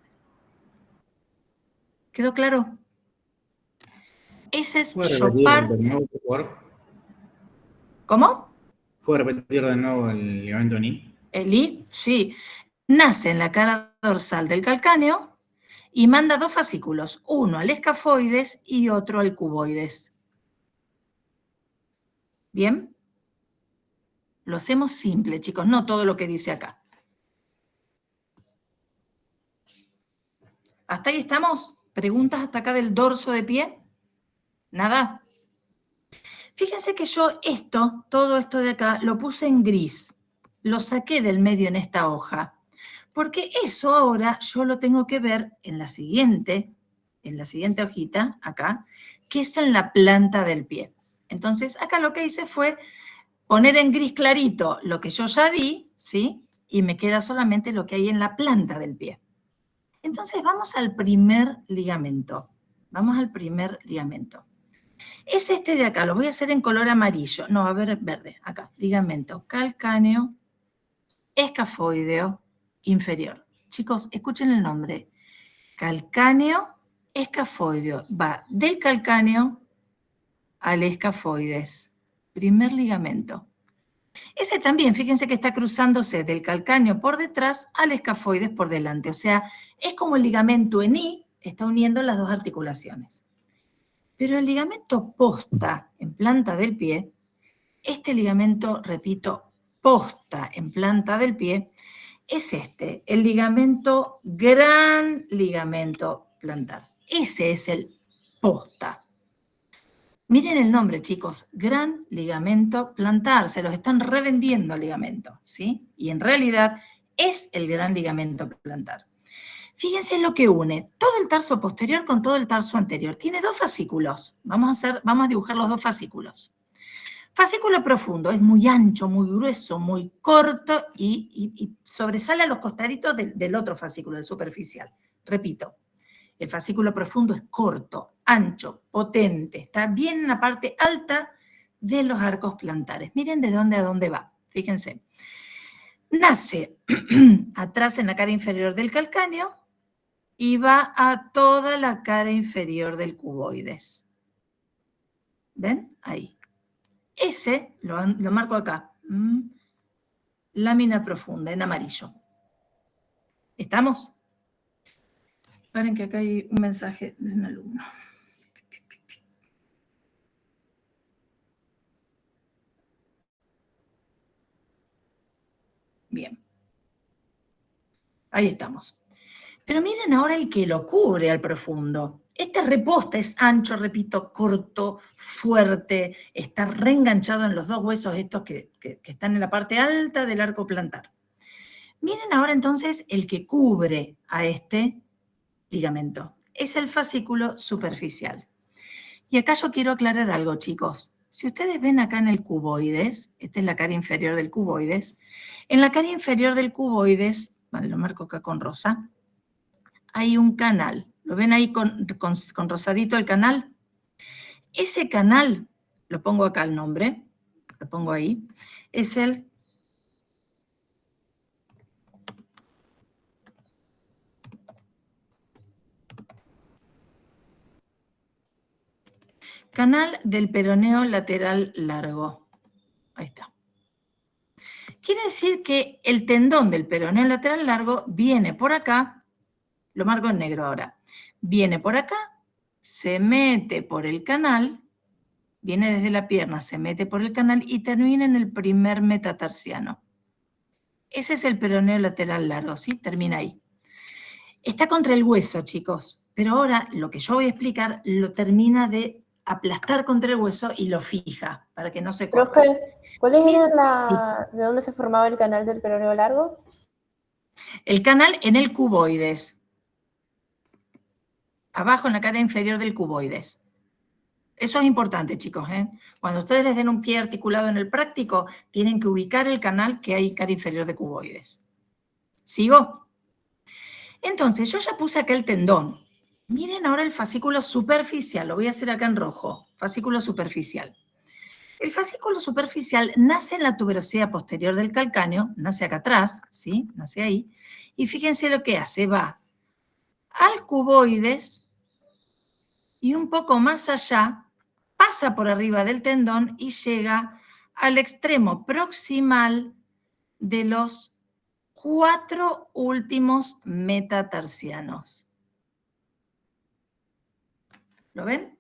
¿Quedó claro? Ese es Chopard. ¿Cómo? ¿Puedo repetir de nuevo el ligamento en I? El I, sí. Nace en la cara dorsal del calcáneo y manda 2 fascículos, uno al escafoides y otro al cuboides. ¿Bien? Lo hacemos simple, chicos, no todo lo que dice acá. ¿Hasta ahí estamos? ¿Preguntas hasta acá del dorso de pie? ¿Nada? Fíjense que yo todo esto de acá, lo puse en gris. Lo saqué del medio en esta hoja. Porque eso ahora yo lo tengo que ver en la siguiente hojita, acá, que es en la planta del pie. Entonces, acá lo que hice fue poner en gris clarito lo que yo ya di, ¿sí? Y me queda solamente lo que hay en la planta del pie. Entonces, vamos al primer ligamento. Es este de acá, lo voy a hacer en color amarillo. No, a ver, verde, acá. Ligamento calcáneo, escafoideo, inferior. Chicos, escuchen el nombre. Calcáneo, escafoideo. Va del calcáneo al escafoides. Primer ligamento. Ese también, fíjense que está cruzándose del calcáneo por detrás al escafoides por delante. O sea, es como el ligamento en I, está uniendo las dos articulaciones. Pero el ligamento posta en planta del pie, este ligamento, repito, posta en planta del pie, es este, el ligamento, gran ligamento plantar. Ese es el posta. Miren el nombre, chicos, gran ligamento plantar, se los están revendiendo ligamento, ¿sí? Y en realidad es el gran ligamento plantar. Fíjense lo que une todo el tarso posterior con todo el tarso anterior. Tiene dos fascículos. Vamos a dibujar los dos fascículos. Fascículo profundo es muy ancho, muy grueso, muy corto y sobresale a los costaditos del otro fascículo, el superficial. Repito, el fascículo profundo es corto, ancho, potente, está bien en la parte alta de los arcos plantares. Miren de dónde a dónde va, fíjense. Nace atrás en la cara inferior del calcáneo y va a toda la cara inferior del cuboides. ¿Ven? Ahí. Ese lo marco acá. Lámina profunda, en amarillo. ¿Estamos? Esperen que acá hay un mensaje de un alumno. Bien. Ahí estamos. Pero miren ahora el que lo cubre al profundo. Este reposta es ancho, repito, corto, fuerte, está reenganchado en los dos huesos estos que están en la parte alta del arco plantar. Miren ahora entonces el que cubre a este ligamento. Es el fascículo superficial. Y acá yo quiero aclarar algo, chicos. Si ustedes ven acá en el cuboides, esta es la cara inferior del cuboides, en la cara inferior del cuboides, vale, lo marco acá con rosa, hay un canal. ¿Lo ven ahí con rosadito el canal? Ese canal, lo pongo acá el nombre, lo pongo ahí, es el canal del peroneo lateral largo. Ahí está. Quiere decir que el tendón del peroneo lateral largo viene por acá, lo marco en negro ahora, viene por acá, se mete por el canal, viene desde la pierna, se mete por el canal y termina en el primer metatarsiano. Ese es el peroneo lateral largo, ¿sí? Termina ahí. Está contra el hueso, chicos, pero ahora lo que yo voy a explicar lo termina de aplastar contra el hueso y lo fija para que no se corte. Profe, ¿cuál es Bien, de dónde se formaba el canal del peroneo largo? El canal en el cuboides. Abajo en la cara inferior del cuboides. Eso es importante, chicos, ¿eh? Cuando ustedes les den un pie articulado en el práctico, tienen que ubicar el canal que hay en cara inferior de cuboides. ¿Sigo? Entonces, yo ya puse acá el tendón. Miren ahora el fascículo superficial, lo voy a hacer acá en rojo, fascículo superficial. El fascículo superficial nace en la tuberosidad posterior del calcáneo, nace acá atrás, ¿sí? Nace ahí, y fíjense lo que hace, va al cuboides y un poco más allá, pasa por arriba del tendón y llega al extremo proximal de los 4 últimos metatarsianos. ¿Lo ven?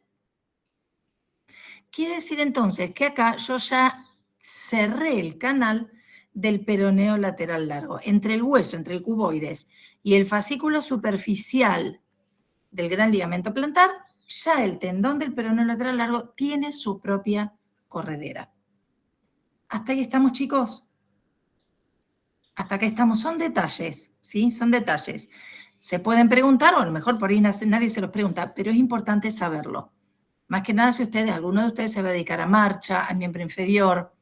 Quiere decir entonces que acá yo ya cerré el canal del peroneo lateral largo. Entre el hueso, entre el cuboides y el fascículo superficial del gran ligamento plantar, ya el tendón del peroneo lateral largo tiene su propia corredera. ¿Hasta ahí estamos, chicos? Hasta acá estamos. Son detalles, ¿sí? Son detalles. Se pueden preguntar, o a lo mejor por ahí nadie se los pregunta, pero es importante saberlo. Más que nada si alguno de ustedes se va a dedicar a marcha, a miembro inferior,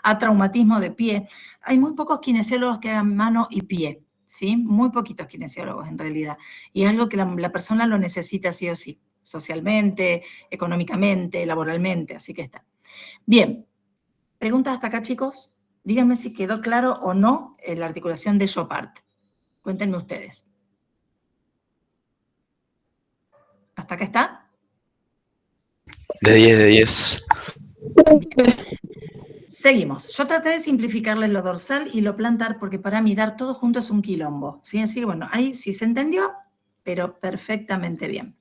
a traumatismo de pie. Hay muy pocos kinesiólogos que hagan mano y pie, ¿sí? Muy poquitos kinesiólogos en realidad. Y es algo que la persona lo necesita sí o sí, socialmente, económicamente, laboralmente, así que está. Bien, ¿preguntas hasta acá, chicos? Díganme si quedó claro o no la articulación de Chopard. Cuéntenme ustedes. ¿Hasta acá está? De 10 de 10. Seguimos. Yo traté de simplificarles lo dorsal y lo plantar porque para mí dar todo junto es un quilombo, ¿sí? Así que bueno, ahí sí se entendió, pero perfectamente bien.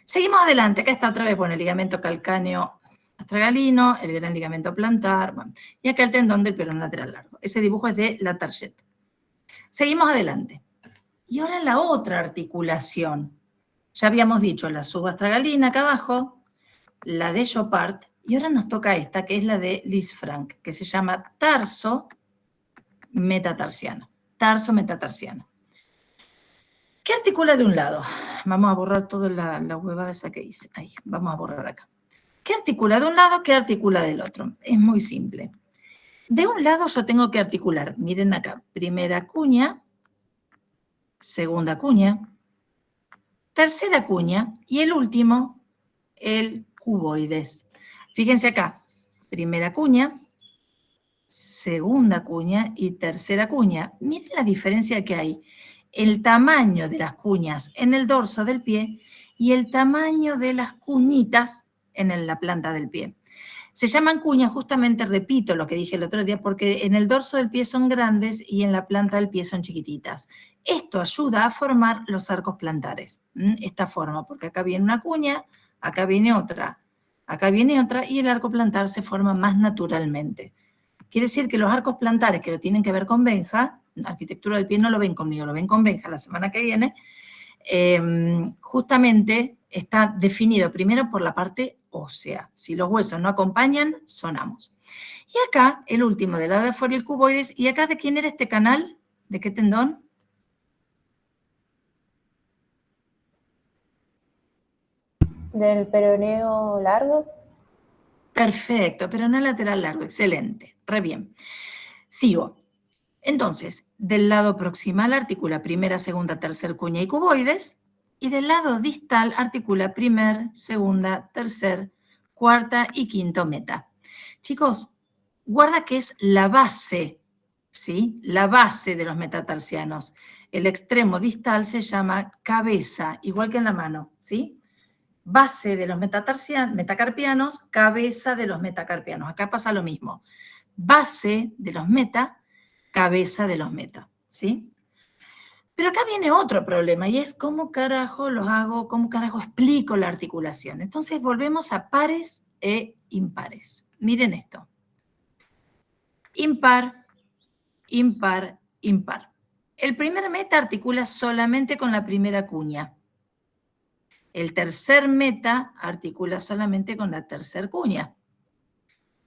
Seguimos adelante. Acá está otra vez, bueno, el ligamento calcáneo astragalino, el gran ligamento plantar, bueno, y acá el tendón del peroneo lateral largo. Ese dibujo es de la Target. Seguimos adelante. Y ahora la otra articulación. Ya habíamos dicho la subastragalina acá abajo, la de Chopard, y ahora nos toca esta, que es la de Lisfranc, que se llama tarso metatarsiano. Tarso metatarsiano. ¿Qué articula de un lado? Vamos a borrar toda la huevada esa que hice. Ahí, vamos a borrar acá. ¿Qué articula de un lado? ¿Qué articula del otro? Es muy simple. De un lado yo tengo que articular, miren acá, primera cuña, segunda cuña, tercera cuña y el último, el cuboides. Fíjense acá, primera cuña, segunda cuña y tercera cuña. Miren la diferencia que hay. El tamaño de las cuñas en el dorso del pie y el tamaño de las cuñitas en la planta del pie. Se llaman cuñas, justamente repito lo que dije el otro día, porque en el dorso del pie son grandes y en la planta del pie son chiquititas. Esto ayuda a formar los arcos plantares. Esta forma, porque acá viene una cuña, acá viene otra y el arco plantar se forma más naturalmente. Quiere decir que los arcos plantares que lo tienen que ver con Benja, arquitectura del pie no lo ven conmigo, lo ven con Benja la semana que viene, justamente está definido primero por la parte ósea. Si los huesos no acompañan, sonamos. Y acá, el último, del lado de afuera, el cuboides. ¿Y acá de quién era este canal? ¿De qué tendón? Del peroneo largo. Perfecto, peroneo lateral largo, excelente, re bien. Sigo. Entonces, del lado proximal articula primera, segunda, tercer cuña y cuboides, y del lado distal articula primer, segunda, tercer, cuarta y quinto meta. Chicos, guarda que es la base, ¿sí? La base de los metatarsianos. El extremo distal se llama cabeza, igual que en la mano, ¿sí? Base de los metacarpianos, cabeza de los metacarpianos. Acá pasa lo mismo. Base de los meta, cabeza de los meta, ¿sí? Pero acá viene otro problema y es cómo carajo los hago, cómo carajo explico la articulación. Entonces volvemos a pares e impares. Miren esto. Impar, impar, impar. El primer meta articula solamente con la primera cuña. El tercer meta articula solamente con la tercera cuña.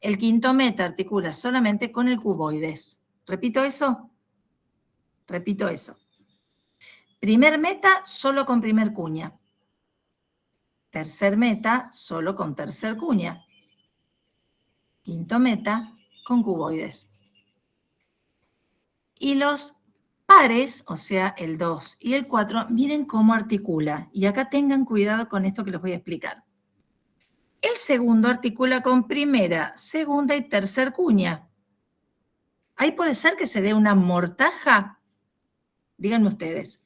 El quinto meta articula solamente con el cuboides. ¿Repito eso? Repito eso. Primer meta solo con primer cuña. Tercer meta solo con tercer cuña. Quinto meta con cuboides. Y los pares, o sea, el 2 y el 4, miren cómo articula. Y acá tengan cuidado con esto que les voy a explicar. El segundo articula con primera, segunda y tercer cuña. Ahí puede ser que se dé una mortaja. Díganme ustedes.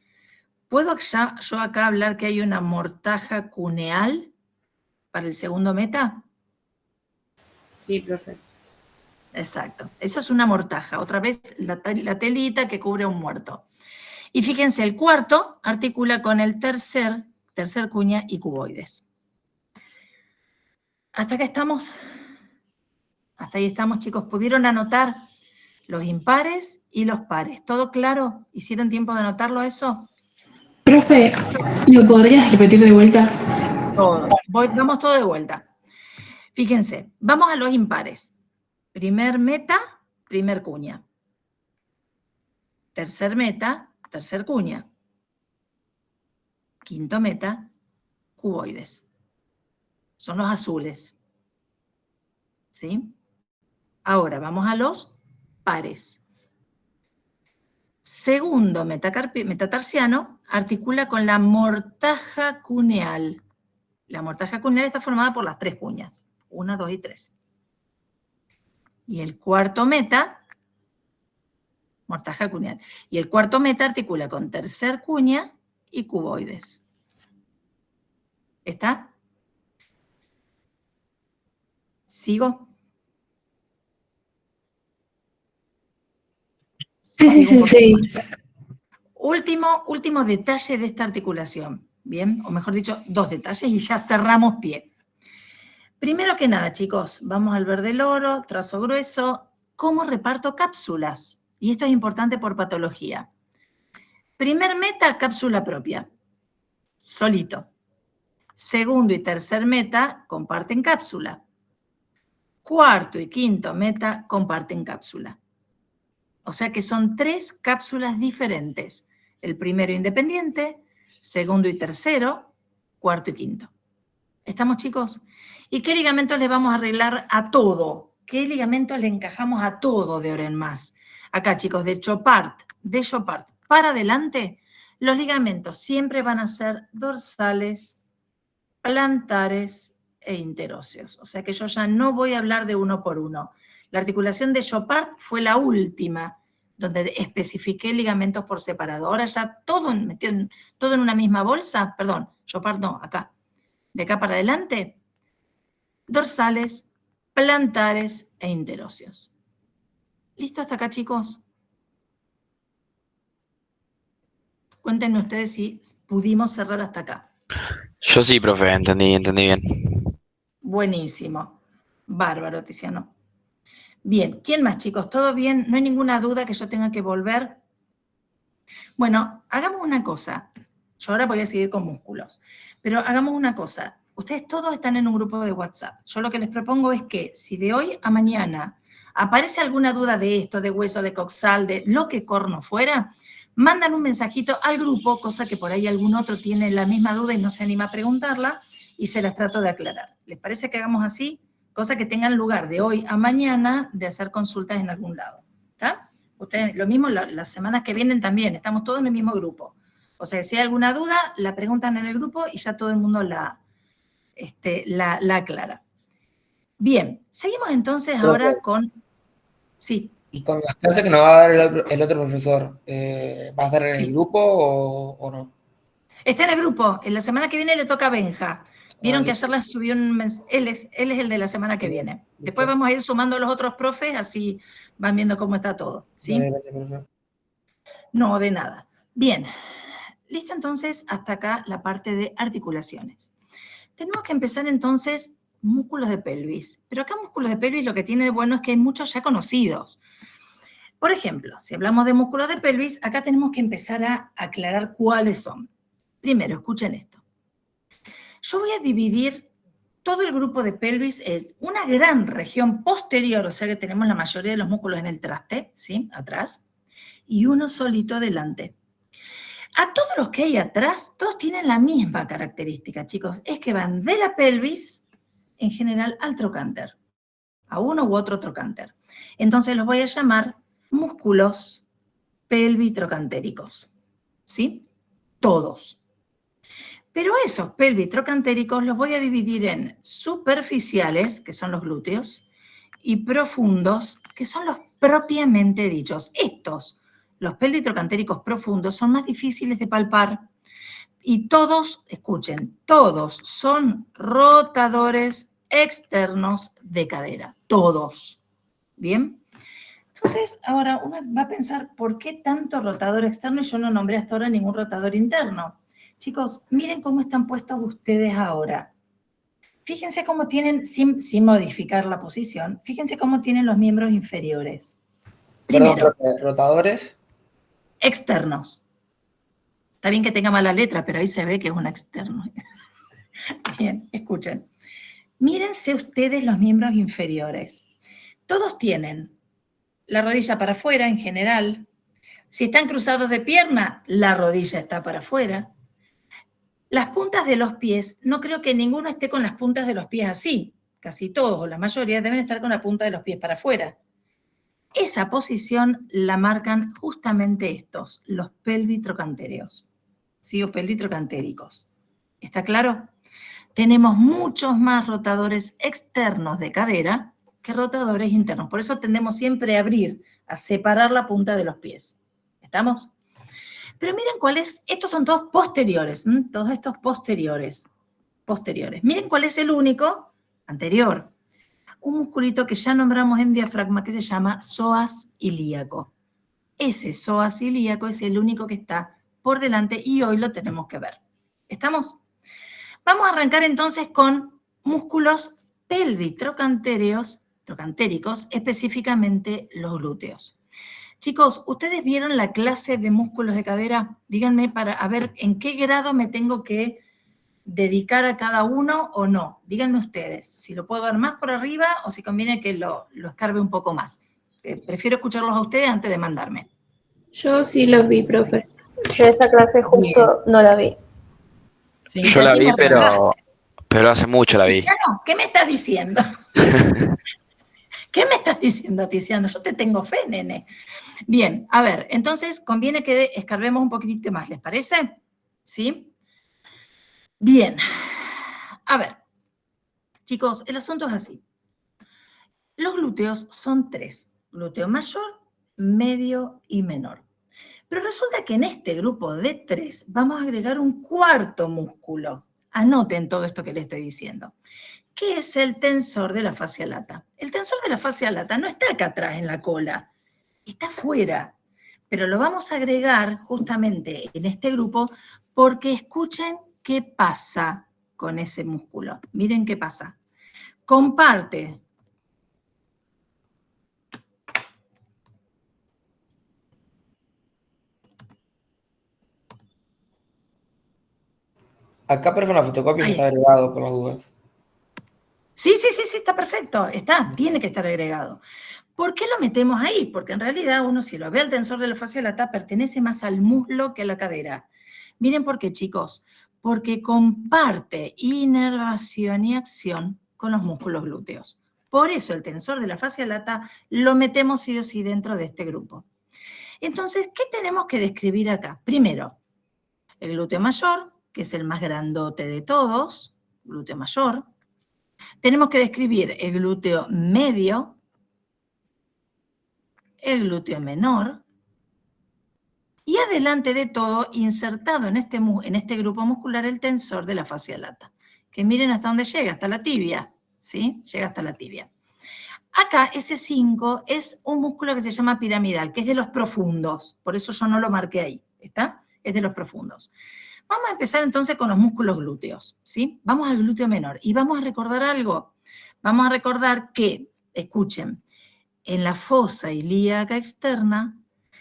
¿Puedo ya yo acá hablar que hay una mortaja cuneal para el segundo meta? Sí, profe. Exacto. Eso es una mortaja. Otra vez la telita que cubre a un muerto. Y fíjense, el cuarto articula con el tercer cuña y cuboides. ¿Hasta acá estamos? Hasta ahí estamos, chicos. ¿Pudieron anotar los impares y los pares? ¿Todo claro? ¿Hicieron tiempo de anotarlo eso? Profe, ¿lo podrías repetir de vuelta? Todo. Vamos todo de vuelta. Fíjense, vamos a los impares. Primer meta, primer cuña. Tercer meta, tercer cuña. Quinto meta, cuboides. Son los azules. ¿Sí? Ahora vamos a los pares. Segundo metatarsiano articula con la mortaja cuneal. La mortaja cuneal está formada por las tres cuñas. 1, 2 y 3. Y el cuarto meta, mortaja cuneal. Y el cuarto meta articula con tercer cuña y cuboides. ¿Está? ¿Sigo? Sí. Último detalle de esta articulación. Bien, o mejor dicho, 2 detalles y ya cerramos pie. Primero que nada, chicos, vamos al verde oro, trazo grueso. ¿Cómo reparto cápsulas? Y esto es importante por patología. Primer meta, cápsula propia. Solito. Segundo y tercer meta comparten cápsula. Cuarto y quinto meta comparten cápsula. O sea que son 3 cápsulas diferentes. El primero independiente, segundo y tercero, cuarto y quinto. ¿Estamos, chicos? ¿Y qué ligamentos le vamos a arreglar a todo? ¿Qué ligamentos le encajamos a todo de ahora en más? Acá, chicos, de Chopard para adelante, los ligamentos siempre van a ser dorsales, plantares e interóseos. O sea que yo ya no voy a hablar de uno por uno. La articulación de Chopard fue la última, donde especifiqué ligamentos por separado. Ahora ya todo metido todo en una misma bolsa. Perdón, Chopard no, acá. De acá para adelante, dorsales, plantares e interóseos. ¿Listo hasta acá, chicos? Cuéntenme ustedes si pudimos cerrar hasta acá. Yo sí, profe, entendí bien. Buenísimo. Bárbaro, Tiziano. Bien, ¿quién más, chicos? ¿Todo bien? ¿No hay ninguna duda que yo tenga que volver? Bueno, hagamos una cosa. Yo ahora voy a seguir con músculos. Pero hagamos una cosa. Ustedes todos están en un grupo de WhatsApp. Yo lo que les propongo es que si de hoy a mañana aparece alguna duda de esto, de hueso, de coxal, de lo que corno fuera, mandan un mensajito al grupo, cosa que por ahí algún otro tiene la misma duda y no se anima a preguntarla, y se las trato de aclarar. ¿Les parece que hagamos así? Cosa que tengan lugar de hoy a mañana de hacer consultas en algún lado. ¿Está? Ustedes, lo mismo las semanas que vienen también, estamos todos en el mismo grupo. O sea, si hay alguna duda, la preguntan en el grupo y ya todo el mundo la aclara. Bien, seguimos entonces ahora con... Sí. Y con las clases que nos va a dar el otro profesor, ¿va a estar en el grupo o no? Está en el grupo. En la semana que viene le toca a Benja. Vieron que ayer les subió un mensaje. Él es el de la semana que viene. Después vamos a ir sumando a los otros profes, así van viendo cómo está todo. ¿Sí? Gracias, profe. No, de nada. Bien. Listo, entonces, hasta acá la parte de articulaciones. Tenemos que empezar entonces músculos de pelvis. Pero acá músculos de pelvis lo que tiene de bueno es que hay muchos ya conocidos. Por ejemplo, si hablamos de músculos de pelvis, acá tenemos que empezar a aclarar cuáles son. Primero, escuchen esto. Yo voy a dividir todo el grupo de pelvis en una gran región posterior, o sea que tenemos la mayoría de los músculos en el traste, ¿sí? Atrás, y uno solito adelante. A todos los que hay atrás, todos tienen la misma característica, chicos, es que van de la pelvis, en general, al trocánter, a uno u otro trocánter. Entonces los voy a llamar músculos pelvitrocantéricos, ¿sí? Todos. Pero esos pelvitrocantéricos los voy a dividir en superficiales, que son los glúteos, y profundos, que son los propiamente dichos. Estos, los pelvitrocantéricos profundos, son más difíciles de palpar y todos, escuchen, todos son rotadores externos de cadera. Todos. ¿Bien? Entonces, ahora uno va a pensar, ¿por qué tanto rotador externo? Y yo no nombré hasta ahora ningún rotador interno. Chicos, miren cómo están puestos ustedes ahora. Fíjense cómo tienen, sin modificar la posición, fíjense cómo tienen los miembros inferiores. Primero, Perdón, rotadores externos. Está bien que tenga mala letra, pero ahí se ve que es un externo. Bien, escuchen. Mírense ustedes los miembros inferiores. Todos tienen la rodilla para afuera en general. Si están cruzados de pierna, la rodilla está para afuera. Las puntas de los pies, no creo que ninguno esté con las puntas de los pies así. Casi todos o la mayoría deben estar con la punta de los pies para afuera. Esa posición la marcan justamente estos, los pelvitrocantérios, ¿sí? O pelvitrocantéricos. ¿Está claro? Tenemos muchos más rotadores externos de cadera que rotadores internos. Por eso tendemos siempre a abrir, a separar la punta de los pies. ¿Estamos? Pero miren cuál es, estos son todos posteriores, todos estos posteriores. Miren cuál es el único anterior. Un musculito que ya nombramos en diafragma que se llama psoas ilíaco. Ese psoas ilíaco es el único que está por delante y hoy lo tenemos que ver. ¿Estamos? Vamos a arrancar entonces con músculos pelvitrocantéricos, específicamente los glúteos. Chicos, ¿ustedes vieron la clase de músculos de cadera? Díganme para ver en qué grado me tengo que dedicar a cada uno o no. Díganme ustedes si lo puedo dar más por arriba o si conviene que lo escarbe un poco más. Prefiero escucharlos a ustedes antes de mandarme. Yo sí los vi, profe. Yo esa clase justo no la vi. Sí. Yo la vi, pero hace mucho la vi. Tiziano, ¿qué me estás diciendo? ¿Qué me estás diciendo, Tiziano? Yo te tengo fe, nene. Bien, a ver, entonces conviene que escarbemos un poquitito más, ¿les parece? ¿Sí? Bien. A ver, chicos, el asunto es así. Los glúteos son 3. Glúteo mayor, medio y menor. Pero resulta que en este grupo de 3 vamos a agregar un cuarto músculo. Anoten todo esto que les estoy diciendo. ¿Qué es el tensor de la fascia lata? El tensor de la fascia lata no está acá atrás en la cola, está afuera. Pero lo vamos a agregar justamente en este grupo porque escuchen qué pasa con ese músculo. Miren qué pasa. Comparte. Acá, profe, en la fotocopia está agregado por las dudas. Sí, está perfecto. Tiene que estar agregado. ¿Por qué lo metemos ahí? Porque en realidad uno, si lo ve al tensor de la fascia lata, pertenece más al muslo que a la cadera. Miren por qué, chicos. Porque comparte inervación y acción con los músculos glúteos. Por eso el tensor de la fascia lata lo metemos sí o sí dentro de este grupo. Entonces, ¿qué tenemos que describir acá? Primero, el glúteo mayor, que es el más grandote de todos, glúteo mayor. Tenemos que describir el glúteo medio, el glúteo menor, y adelante de todo, insertado en este grupo muscular, el tensor de la fascia lata. Que miren hasta dónde llega, hasta la tibia, ¿sí? Llega hasta la tibia. Acá, ese 5 es un músculo que se llama piramidal, que es de los profundos, por eso yo no lo marqué ahí, ¿está? Es de los profundos. Vamos a empezar entonces con los músculos glúteos, ¿sí? Vamos al glúteo menor y vamos a recordar algo. Vamos a recordar que, escuchen, en la fosa ilíaca externa,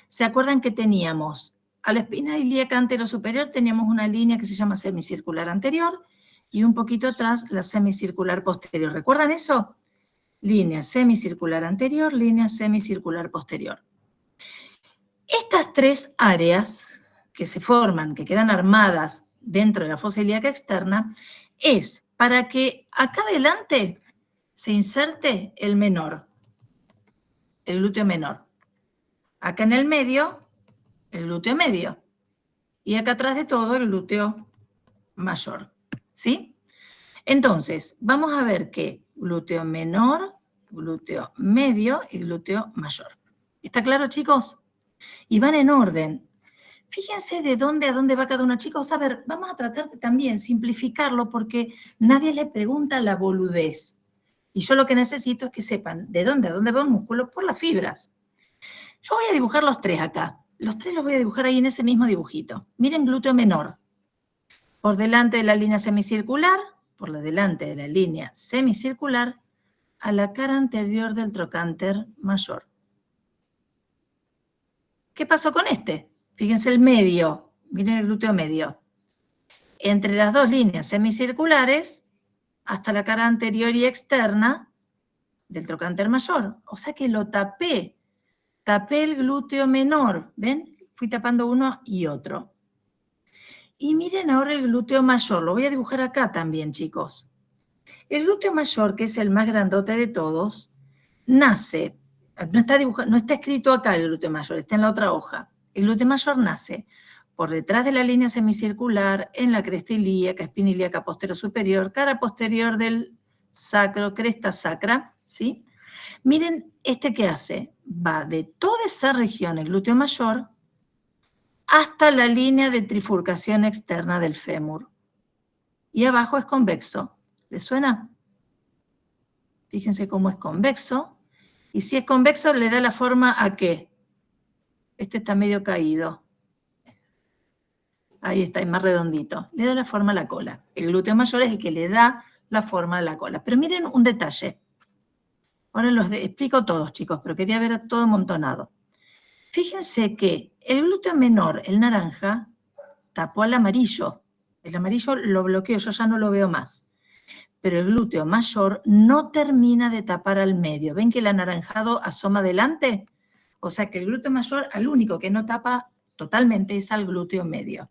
¿se acuerdan que teníamos a la espina ilíaca anterosuperior teníamos una línea que se llama semicircular anterior y un poquito atrás la semicircular posterior? ¿Recuerdan eso? Línea semicircular anterior, línea semicircular posterior. Estas 3 áreas que se forman, que quedan armadas dentro de la fosa ilíaca externa, es para que acá adelante se inserte el menor, el glúteo menor. Acá en el medio, el glúteo medio. Y acá atrás de todo, el glúteo mayor. ¿Sí? Entonces, vamos a ver que glúteo menor, glúteo medio y glúteo mayor. ¿Está claro, chicos? Y van en orden. Fíjense de dónde a dónde va cada uno. Chicos, a ver, vamos a tratar de también simplificarlo porque nadie le pregunta la boludez. Y yo lo que necesito es que sepan de dónde a dónde va un músculo por las fibras. Yo voy a dibujar los 3 acá. Los 3 los voy a dibujar ahí en ese mismo dibujito. Miren glúteo menor. Por delante de la línea semicircular, por delante de la línea semicircular, a la cara anterior del trocánter mayor. ¿Qué pasó con este? Fíjense el medio. Miren el glúteo medio. Entre las 2 líneas semicirculares, hasta la cara anterior y externa del trocánter mayor. O sea que lo tapé. Tapé el glúteo menor. ¿Ven? Fui tapando uno y otro. Y miren ahora el glúteo mayor. Lo voy a dibujar acá también, chicos. El glúteo mayor, que es el más grandote de todos, nace. No está escrito acá el glúteo mayor, está en la otra hoja. El glúteo mayor nace por detrás de la línea semicircular, en la cresta ilíaca, espina ilíaca posterior superior, cara posterior del sacro, cresta sacra, ¿sí? Miren este que hace, va de toda esa región, el glúteo mayor, hasta la línea de trifurcación externa del fémur. Y abajo es convexo. ¿Les suena? Fíjense cómo es convexo. Y si es convexo, le da la forma ¿a qué? Este está medio caído. Ahí está, es más redondito. Le da la forma a la cola. El glúteo mayor es el que le da la forma a la cola. Pero miren un detalle. Ahora los explico todos, chicos, pero quería ver todo amontonado. Fíjense que el glúteo menor, el naranja, tapó al amarillo. El amarillo lo bloqueo, yo ya no lo veo más. Pero el glúteo mayor no termina de tapar al medio. ¿Ven que el anaranjado asoma adelante? O sea que el glúteo mayor, al único que no tapa totalmente es al glúteo medio.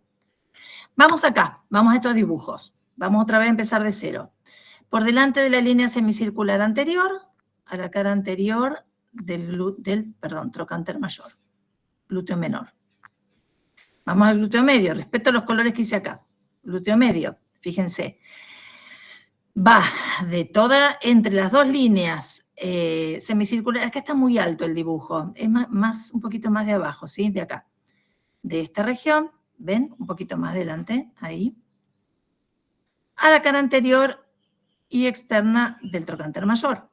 Vamos acá, vamos a estos dibujos. Vamos otra vez a empezar de cero. Por delante de la línea semicircular anterior, a la cara anterior del trocánter mayor, glúteo menor. Vamos al glúteo medio, respeto a los colores que hice acá. Glúteo medio, fíjense. Va de toda, entre las dos líneas semicirculares, acá está muy alto el dibujo, es un poquito más de abajo, ¿sí? De acá. De esta región, ¿ven? Un poquito más adelante, ahí. A la cara anterior y externa del trocánter mayor.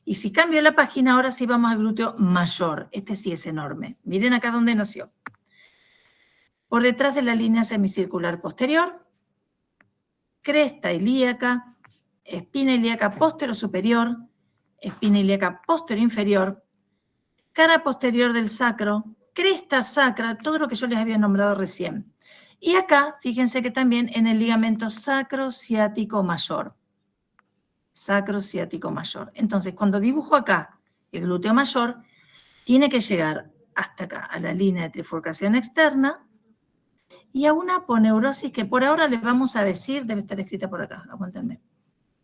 Y si cambio la página, ahora sí vamos al glúteo mayor. Este sí es enorme. Miren acá donde nació. Por detrás de la línea semicircular posterior, cresta ilíaca, espina ilíaca posterior-superior, espina ilíaca posterior-inferior, cara posterior del sacro, cresta sacra, todo lo que yo les había nombrado recién. Y acá, fíjense que también en el ligamento sacrociático mayor. Sacrociático mayor. Entonces, cuando dibujo acá el glúteo mayor, tiene que llegar hasta acá, a la línea de trifurcación externa, y a una aponeurosis que por ahora les vamos a decir, debe estar escrita por acá, aguántenme,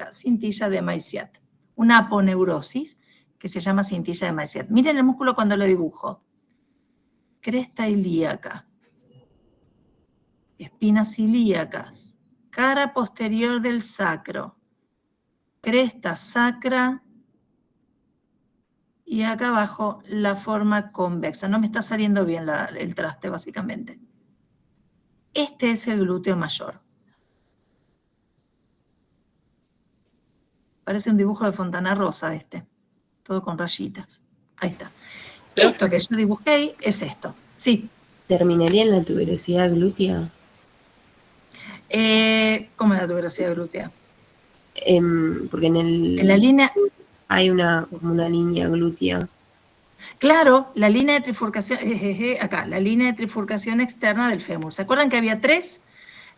cintilla de Maillard. Una aponeurosis que se llama cintilla de Maillard. Miren el músculo cuando lo dibujo. Cresta ilíaca, espinas ilíacas, cara posterior del sacro, cresta sacra y acá abajo la forma convexa. No me está saliendo bien el traste básicamente. Este es el glúteo mayor. Parece un dibujo de Fontana Rosa este, todo con rayitas. Ahí está. Esto que yo dibujé es esto, sí. ¿Terminaría en la tuberosidad glútea? ¿Cómo es la tuberosidad glútea? Porque en la línea hay como una línea glútea. Claro, la línea de trifurcación, acá, la línea de trifurcación externa del fémur. ¿Se acuerdan que había tres?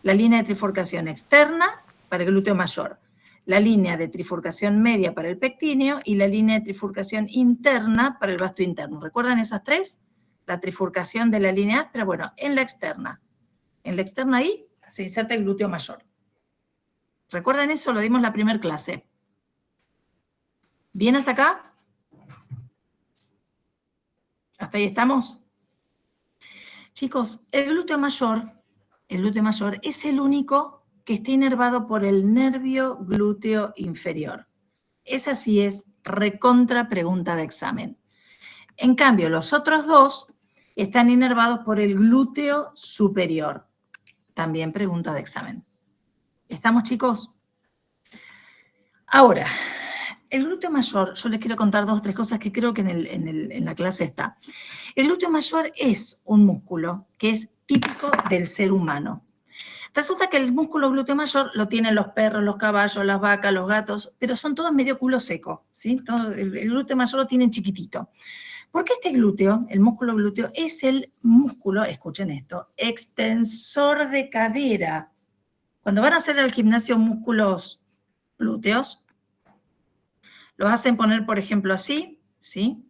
La línea de trifurcación externa para el glúteo mayor, la línea de trifurcación media para el pectíneo y la línea de trifurcación interna para el vasto interno. ¿Recuerdan esas tres? La trifurcación de la línea, pero bueno, en la externa. En la externa ahí se inserta el glúteo mayor. ¿Recuerdan eso? Lo dimos en la primera clase. ¿Bien hasta acá? ¿Hasta ahí estamos? Chicos, el glúteo mayor es el único que está inervado por el nervio glúteo inferior. Esa sí es recontra pregunta de examen. En cambio, los otros dos están inervados por el glúteo superior. También pregunta de examen. ¿Estamos, chicos? Ahora, el glúteo mayor, yo les quiero contar dos o tres cosas que creo que en la clase está. El glúteo mayor es un músculo que es típico del ser humano. Resulta que el músculo glúteo mayor lo tienen los perros, los caballos, las vacas, los gatos, pero son todos medio culo seco, ¿sí? El glúteo mayor lo tienen chiquitito. Porque este glúteo, el músculo glúteo, es el músculo, escuchen esto, extensor de cadera. Cuando van a hacer al gimnasio músculos glúteos, los hacen poner, por ejemplo, así, ¿sí?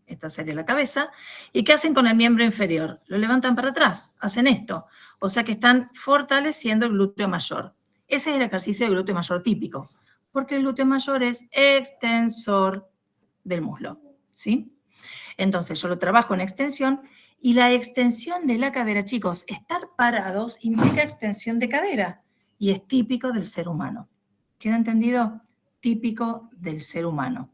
Esta sería la cabeza. ¿Y qué hacen con el miembro inferior? Lo levantan para atrás, hacen esto. O sea que están fortaleciendo el glúteo mayor. Ese es el ejercicio de glúteo mayor típico, porque el glúteo mayor es extensor del muslo, ¿sí? Entonces yo lo trabajo en extensión y la extensión de la cadera, chicos, estar parados implica extensión de cadera y es típico del ser humano. ¿Queda entendido? Típico del ser humano.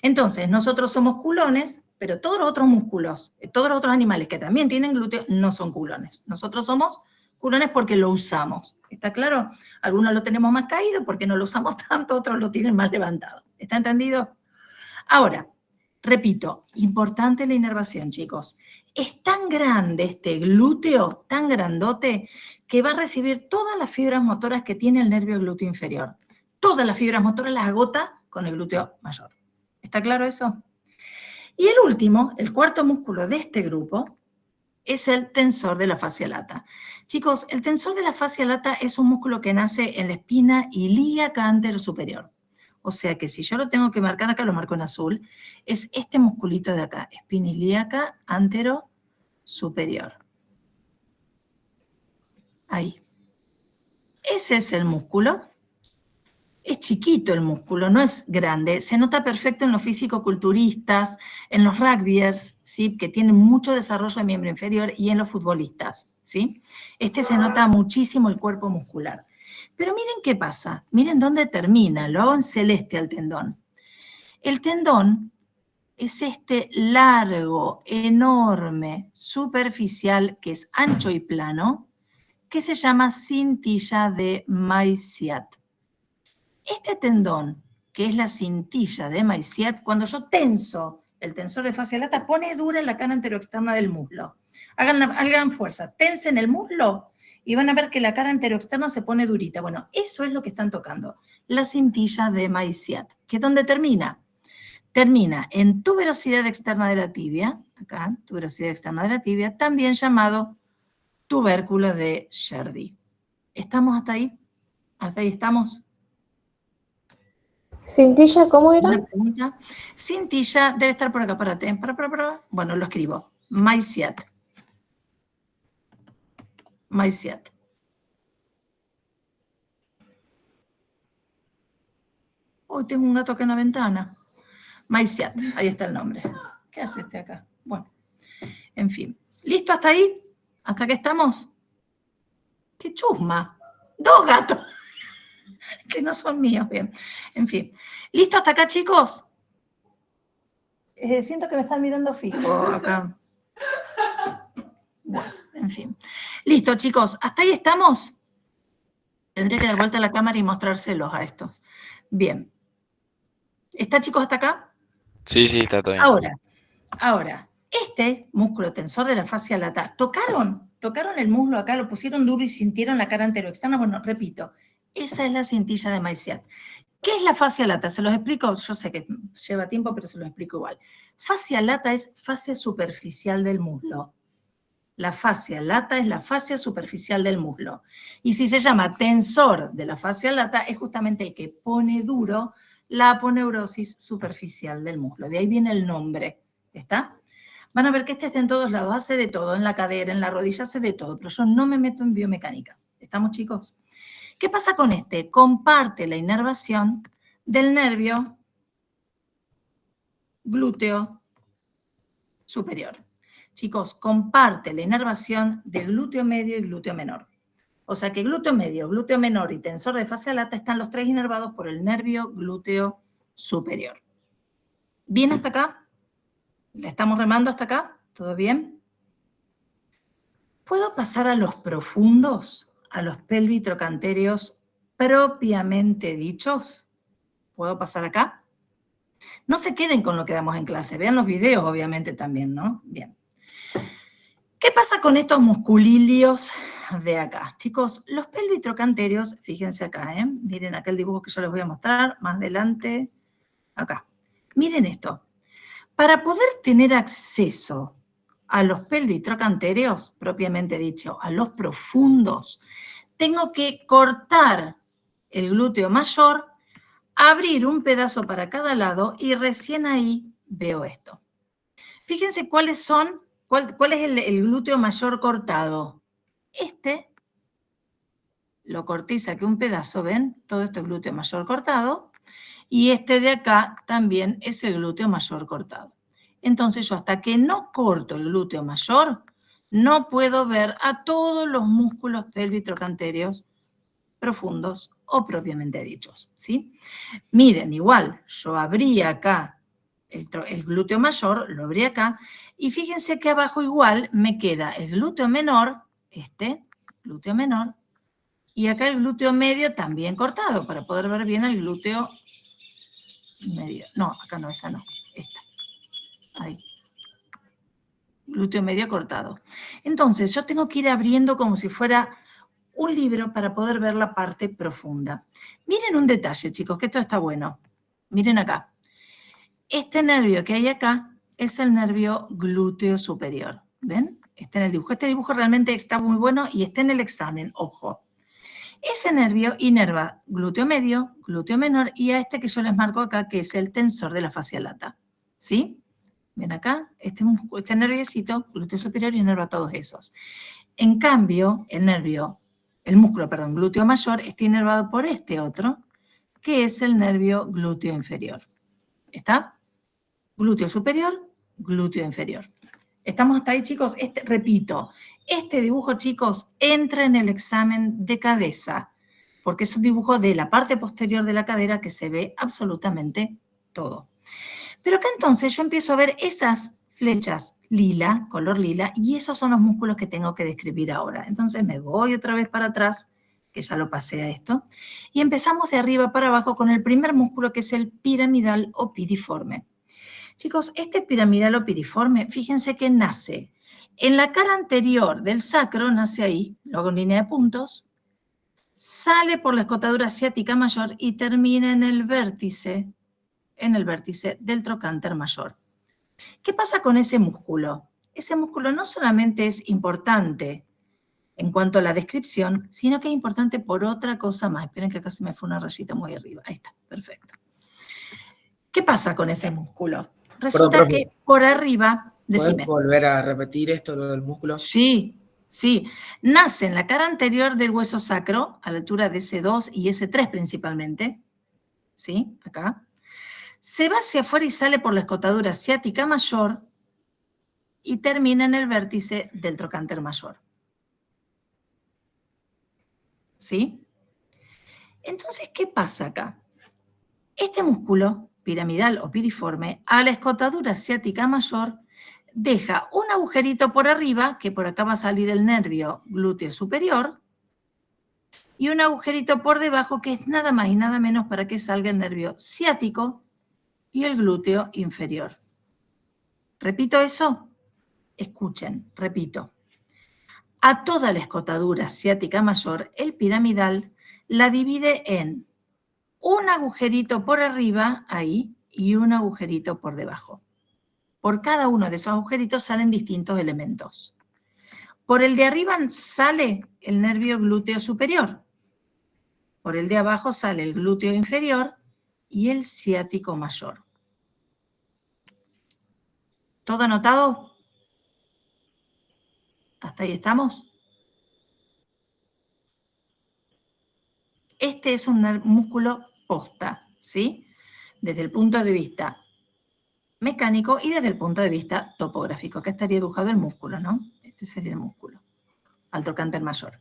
Entonces, nosotros somos culones, pero todos los otros músculos, todos los otros animales que también tienen glúteos no son culones. Nosotros somos culones porque lo usamos. ¿Está claro? Algunos lo tenemos más caído porque no lo usamos tanto, otros lo tienen más levantado. ¿Está entendido? Ahora, repito, importante la inervación, chicos. Es tan grande este glúteo, tan grandote, que va a recibir todas las fibras motoras que tiene el nervio glúteo inferior. Todas las fibras motoras las agota con el glúteo mayor. ¿Está claro eso? Y el último, el cuarto músculo de este grupo, es el tensor de la fascia lata. Chicos, el tensor de la fascia lata es un músculo que nace en la espina ilíaca anterosuperior. O sea que si yo lo tengo que marcar acá, lo marco en azul, es este musculito de acá, espina ilíaca anterosuperior. superior. Ahí. Ese es el músculo. Es chiquito el músculo, no es grande. Se nota perfecto en los físico-culturistas, en los rugbyers, ¿sí? Que tienen mucho desarrollo de miembro inferior, y en los futbolistas, ¿sí? Se nota muchísimo el cuerpo muscular. Pero miren qué pasa, miren dónde termina, lo hago en celeste al tendón. El tendón es este largo, enorme, superficial, que es ancho y plano, que se llama cintilla de Maillard. Este tendón, que es la cintilla de Maillard, cuando yo tenso el tensor de fascia lata, pone dura la cara anteroexterna del muslo. Hagan fuerza, tensen el muslo y van a ver que la cara anteroexterna se pone durita. Bueno, eso es lo que están tocando, la cintilla de Maillard, que es donde termina. Termina en tuberosidad externa de la tibia, acá, tuberosidad externa de la tibia, también llamado tubérculo de Sherdy. ¿Estamos hasta ahí? ¿Hasta ahí estamos? ¿Cintilla cómo era? Una pregunta. Cintilla debe estar por acá, párate. Bueno, lo escribo. Maillard. Maillard. Hoy tengo un gato acá en la ventana. Maillard, ahí está el nombre. ¿Qué hace este acá? Bueno, en fin. ¿Listo hasta ahí? ¿Hasta qué estamos? ¡Qué chusma! 2 gatos. Que no son míos, bien. En fin. ¿Listo hasta acá, chicos? Siento que me están mirando fijo acá. Bueno, en fin. Listo, chicos. ¿Hasta ahí estamos? Tendría que dar vuelta a la cámara y mostrárselos a estos. Bien. ¿Está, chicos, hasta acá? Sí, está todo bien. Ahora, este músculo tensor de la fascia lata, ¿tocaron el muslo acá, lo pusieron duro y sintieron la cara anteroexterna? Bueno, repito, esa es la cintilla de Maillard. ¿Qué es la fascia lata? Se los explico, yo sé que lleva tiempo, pero se los explico igual. Fascia lata es fascia superficial del muslo. La fascia lata es la fascia superficial del muslo. Y si se llama tensor de la fascia lata, es justamente el que pone duro la aponeurosis superficial del muslo. De ahí viene el nombre. ¿Está? Van a ver que está en todos lados, hace de todo, en la cadera, en la rodilla, hace de todo, pero yo no me meto en biomecánica. ¿Estamos, chicos? ¿Qué pasa con este? Comparte la inervación del nervio glúteo superior. Chicos, comparte la inervación del glúteo medio y glúteo menor. O sea que glúteo medio, glúteo menor y tensor de fascia lata están los 3 inervados por el nervio glúteo superior. ¿Bien hasta acá? ¿Le estamos remando hasta acá? ¿Todo bien? ¿Puedo pasar a los profundos, a los pelvitrocanterios propiamente dichos? ¿Puedo pasar acá? No se queden con lo que damos en clase, vean los videos obviamente también, ¿no? Bien. ¿Qué pasa con estos musculilios de acá? Chicos, los pelvitrocanterios, fíjense acá, miren acá el dibujo que yo les voy a mostrar, más adelante, acá. Miren esto. Para poder tener acceso a los pelvitrocanterios, propiamente dicho, a los profundos, tengo que cortar el glúteo mayor, abrir un pedazo para cada lado y recién ahí veo esto. Fíjense cuál es el glúteo mayor cortado. Este lo corté y saqué un pedazo, ¿ven? Todo esto es glúteo mayor cortado. Y este de acá también es el glúteo mayor cortado. Entonces yo hasta que no corto el glúteo mayor, no puedo ver a todos los músculos pelvitrocanterios profundos o propiamente dichos, ¿sí? Miren, igual, yo abrí acá el glúteo mayor, lo abrí acá, y fíjense que abajo igual me queda el glúteo menor, glúteo menor, y acá el glúteo medio también cortado, para poder ver bien el glúteo medio. No, acá no, esa no, esta. Ahí. Glúteo medio cortado. Entonces, yo tengo que ir abriendo como si fuera un libro para poder ver la parte profunda. Miren un detalle, chicos, que esto está bueno. Miren acá. Este nervio que hay acá es el nervio glúteo superior. ¿Ven? Está en el dibujo. Este dibujo realmente está muy bueno y está en el examen, ojo. Ese nervio inerva glúteo medio, glúteo menor y a este que yo les marco acá, que es el tensor de la fascia lata. ¿Sí? Ven acá, este nerviecito, glúteo superior, inerva todos esos. En cambio, el músculo, glúteo mayor, está inervado por este otro, que es el nervio glúteo inferior. ¿Está? Glúteo superior, glúteo inferior. ¿Estamos hasta ahí, chicos? Repito, este dibujo, chicos, entra en el examen de cabeza, porque es un dibujo de la parte posterior de la cadera que se ve absolutamente todo. Pero acá entonces yo empiezo a ver esas flechas lila, color lila, y esos son los músculos que tengo que describir ahora. Entonces me voy otra vez para atrás, que ya lo pasé a esto, y empezamos de arriba para abajo con el primer músculo, que es el piramidal o piriforme. Chicos, este piramidal o piriforme, fíjense que nace en la cara anterior del sacro, nace ahí, luego en línea de puntos, sale por la escotadura ciática mayor y termina en el vértice del trocánter mayor. ¿Qué pasa con ese músculo? Ese músculo no solamente es importante en cuanto a la descripción, sino que es importante por otra cosa más. Esperen que acá se me fue una rayita muy arriba. Ahí está, perfecto. ¿Qué pasa con ese músculo? Resulta que por arriba, decime. ¿Puedes volver a repetir esto, lo del músculo? Sí. Nace en la cara anterior del hueso sacro, a la altura de S2 y S3 principalmente. ¿Sí? Acá. Se va hacia afuera y sale por la escotadura ciática mayor y termina en el vértice del trocánter mayor. ¿Sí? Entonces, ¿qué pasa acá? Este músculo piramidal o piriforme, a la escotadura ciática mayor, deja un agujerito por arriba, que por acá va a salir el nervio glúteo superior, y un agujerito por debajo, que es nada más y nada menos para que salga el nervio ciático y el glúteo inferior. ¿Repito eso? Escuchen, repito. A toda la escotadura ciática mayor, el piramidal la divide en un agujerito por arriba, ahí, y un agujerito por debajo. Por cada uno de esos agujeritos salen distintos elementos. Por el de arriba sale el nervio glúteo superior. Por el de abajo sale el glúteo inferior y el ciático mayor. ¿Todo anotado? ¿Hasta ahí estamos? Este es un músculo posta, ¿sí? Desde el punto de vista mecánico y desde el punto de vista topográfico. Acá estaría dibujado el músculo, ¿no? Este sería el músculo, al trocánter mayor.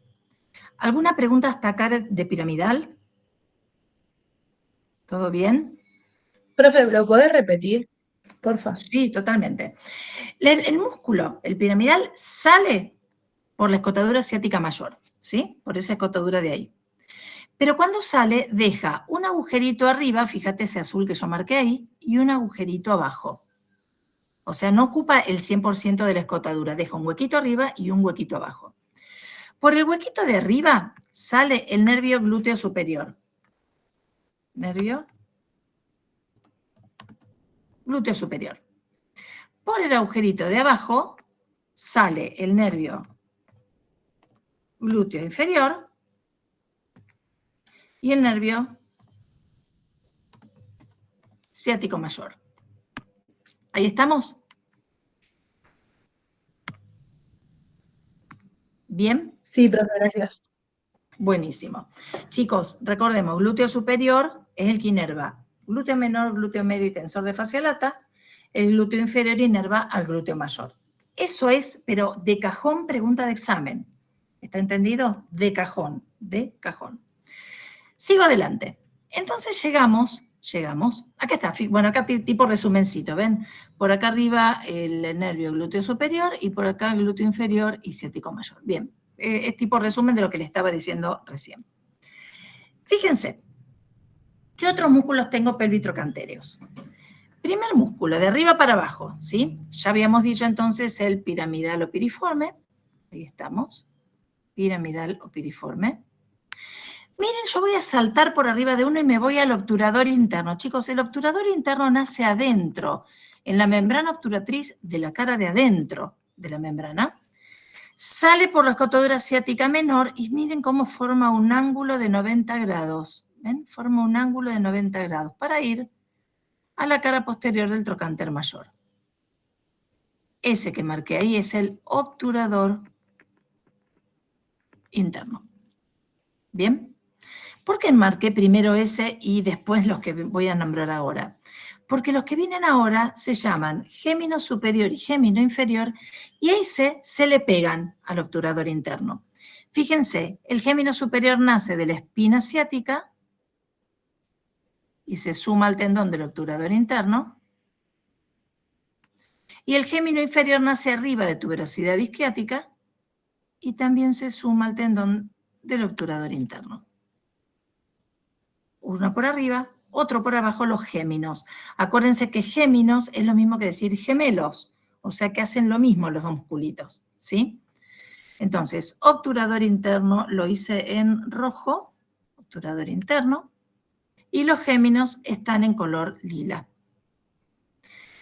¿Alguna pregunta hasta acá de piramidal? ¿Todo bien? Profe, ¿lo podés repetir? Porfa. Sí, totalmente. El músculo, el piramidal, sale por la escotadura ciática mayor, ¿sí? Por esa escotadura de ahí. Pero cuando sale, deja un agujerito arriba, fíjate ese azul que yo marqué ahí, y un agujerito abajo. O sea, no ocupa el 100% de la escotadura, deja un huequito arriba y un huequito abajo. Por el huequito de arriba sale el nervio glúteo superior. Nervio glúteo superior. Por el agujerito de abajo sale el nervio glúteo inferior y el nervio ciático mayor. ¿Ahí estamos? ¿Bien? Sí, profe, gracias. Buenísimo. Chicos, recordemos, glúteo superior es el que inerva glúteo menor, glúteo medio y tensor de fascia lata. El glúteo inferior inerva al glúteo mayor. Eso es, pero de cajón, pregunta de examen. ¿Está entendido? De cajón, de cajón. Sigo adelante. Entonces llegamos, acá está, bueno, acá tipo resumencito, ¿ven? Por acá arriba el nervio glúteo superior y por acá el glúteo inferior y ciático mayor. Bien, es tipo resumen de lo que les estaba diciendo recién. Fíjense, ¿qué otros músculos tengo pelvitrocantéreos? Primer músculo, de arriba para abajo, ¿sí? Ya habíamos dicho entonces el piramidal o piriforme. Ahí estamos, piramidal o piriforme. Miren, yo voy a saltar por arriba de uno y me voy al obturador interno. Chicos, el obturador interno nace adentro, en la membrana obturatriz de la cara de adentro de la membrana. Sale por la escotadura ciática menor y miren cómo forma un ángulo de 90 grados. ¿Ven? Forma un ángulo de 90 grados para ir a la cara posterior del trocánter mayor. ese que marqué ahí es el obturador interno. ¿Bien? ¿Por qué marqué primero ese y después los que voy a nombrar ahora? Porque los que vienen ahora se llaman gémino superior y gémino inferior y a ese se le pegan al obturador interno. Fíjense, el gémino superior nace de la espina ciática y se suma al tendón del obturador interno. Y el gémino inferior nace arriba de tuberosidad isquiática y también se suma al tendón del obturador interno. Uno por arriba, otro por abajo, los géminos. Acuérdense que géminos es lo mismo que decir gemelos, o sea que hacen lo mismo los dos musculitos, ¿sí? Entonces, obturador interno lo hice en rojo, obturador interno, y los géminos están en color lila.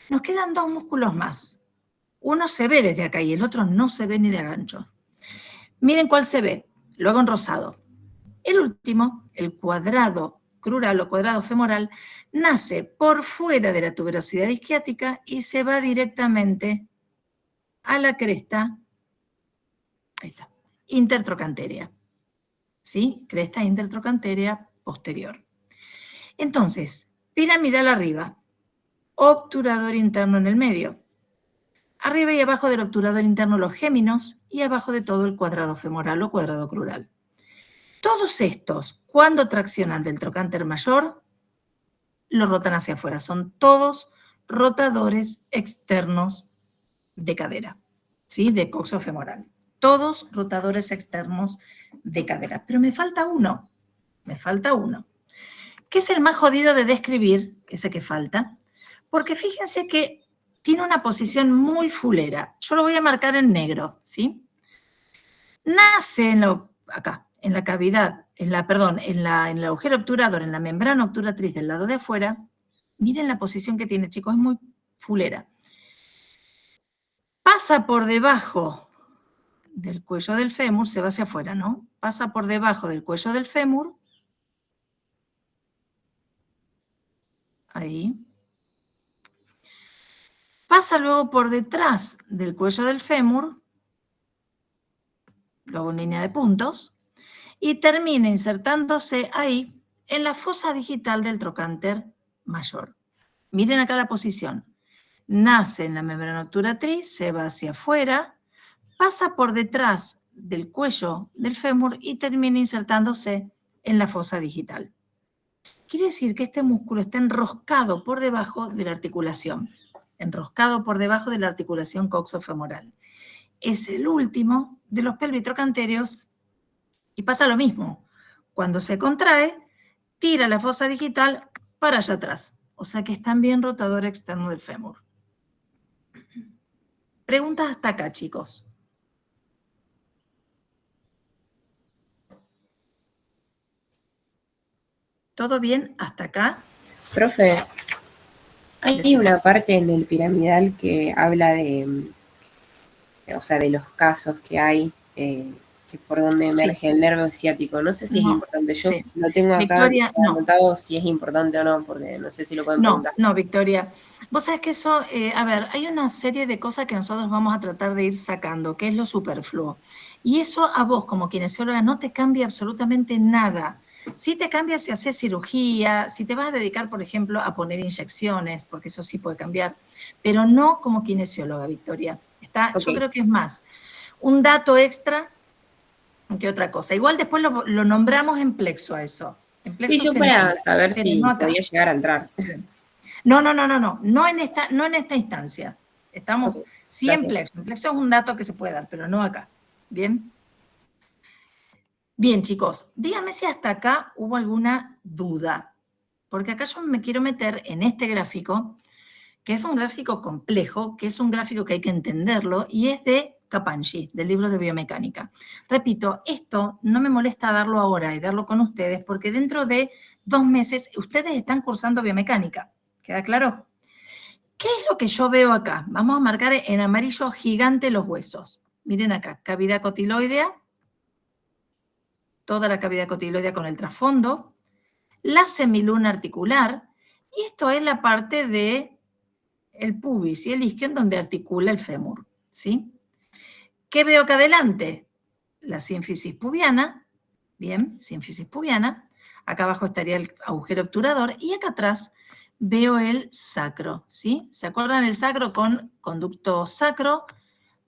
Nos quedan dos músculos más. Uno se ve desde acá y el otro no se ve ni de gancho. Miren cuál se ve, lo hago en rosado. El último, el cuadrado crural o cuadrado femoral, nace por fuera de la tuberosidad isquiática y se va directamente a la cresta, ahí está, intertrocantérea. ¿Sí? Cresta intertrocantérea posterior. Entonces, piramidal arriba, obturador interno en el medio. Arriba y abajo del obturador interno los géminos y abajo de todo el cuadrado femoral o cuadrado crural. Todos estos, cuando traccionan del trocánter mayor, lo rotan hacia afuera. Son todos rotadores externos de cadera, ¿sí? De coxofemoral. Todos rotadores externos de cadera. Pero me falta uno. Que es el más jodido de describir, ese que falta, porque fíjense que tiene una posición muy fulera. Yo lo voy a marcar en negro, ¿sí? Nace acá, en la cavidad, en el agujero obturador, en la membrana obturatriz del lado de afuera. Miren la posición que tiene, chicos, es muy fulera. Pasa por debajo del cuello del fémur, se va hacia afuera, ¿no? Pasa por debajo del cuello del fémur. Ahí. Pasa luego por detrás del cuello del fémur, luego en línea de puntos, y termina insertándose ahí en la fosa digital del trocánter mayor. Miren acá la posición. Nace en la membrana obturatriz, se va hacia afuera, pasa por detrás del cuello del fémur y termina insertándose en la fosa digital. Quiere decir que este músculo está enroscado por debajo de la articulación. Enroscado por debajo de la articulación coxofemoral. Es el último de los pelvitrocantérios y pasa lo mismo. Cuando se contrae, tira la fosa digital para allá atrás. O sea que es también rotador externo del fémur. Preguntas hasta acá, chicos. ¿Todo bien hasta acá? Profe, hay una parte en el piramidal que habla de, o sea, de los casos que hay, que por donde emerge el nervio ciático. No sé si es importante. Yo lo tengo acá Victoria, preguntado si es importante o no, porque no sé si lo pueden preguntar. No, Victoria. Vos sabés que eso, a ver, hay una serie de cosas que nosotros vamos a tratar de ir sacando, que es lo superfluo. Y eso a vos, como kinesióloga, no te cambia absolutamente nada. Sí te cambia si haces cirugía, si te vas a dedicar, por ejemplo, a poner inyecciones, porque eso sí puede cambiar, pero no como kinesióloga, Victoria. Yo creo que es más un dato extra que otra cosa. Igual después lo nombramos en plexo a eso. En plexo sí, yo para saber si podía llegar a entrar. No. No en esta instancia. Estamos sí en plexo. En plexo es un dato que se puede dar, pero no acá. ¿Bien? Bien, chicos, díganme si hasta acá hubo alguna duda, porque acá yo me quiero meter en este gráfico, que es un gráfico complejo, que es un gráfico que hay que entenderlo, y es de Kapanji, del libro de biomecánica. Repito, esto no me molesta darlo ahora y darlo con ustedes, porque dentro de 2 meses ustedes están cursando biomecánica. ¿Queda claro? ¿Qué es lo que yo veo acá? Vamos a marcar en amarillo gigante los huesos. Miren acá, cavidad cotiloidea, toda la cavidad cotiloidea con el trasfondo, la semiluna articular, y esto es la parte de el pubis y el isquio en donde articula el fémur, ¿sí? ¿Qué veo acá adelante? La sínfisis pubiana, bien, sínfisis pubiana. Acá abajo estaría el agujero obturador y acá atrás veo el sacro, ¿sí? ¿Se acuerdan el sacro con conducto sacro,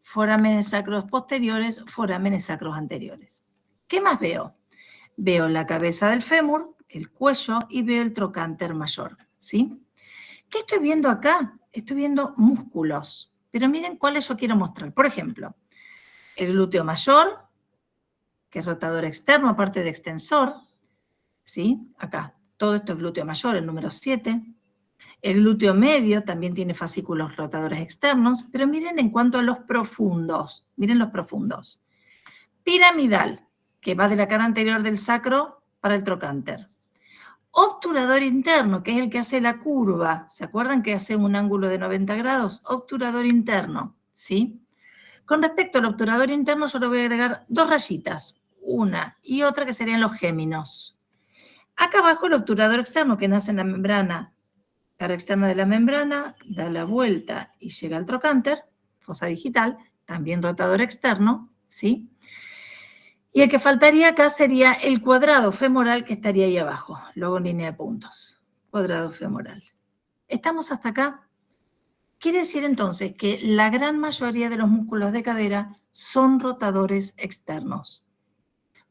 forámenes sacros posteriores, forámenes sacros anteriores? ¿Qué más veo? Veo la cabeza del fémur, el cuello y veo el trocánter mayor, ¿sí? ¿Qué estoy viendo acá? Estoy viendo músculos, pero miren cuáles yo quiero mostrar. Por ejemplo, el glúteo mayor, que es rotador externo, aparte de extensor, ¿sí? Acá, todo esto es glúteo mayor, el número 7. El glúteo medio también tiene fascículos rotadores externos, pero miren en cuanto a los profundos, miren los profundos. Piramidal, que va de la cara anterior del sacro para el trocánter. Obturador interno, que es el que hace la curva. ¿Se acuerdan que hace un ángulo de 90 grados? Obturador interno, ¿sí? Con respecto al obturador interno, yo le voy a agregar 2 rayitas, una y otra que serían los géminos. Acá abajo el obturador externo que nace en la membrana, cara externa de la membrana, da la vuelta y llega al trocánter, fosa digital, también rotador externo, ¿sí? Y el que faltaría acá sería el cuadrado femoral que estaría ahí abajo, luego en línea de puntos. Cuadrado femoral. ¿Estamos hasta acá? Quiere decir entonces que la gran mayoría de los músculos de cadera son rotadores externos.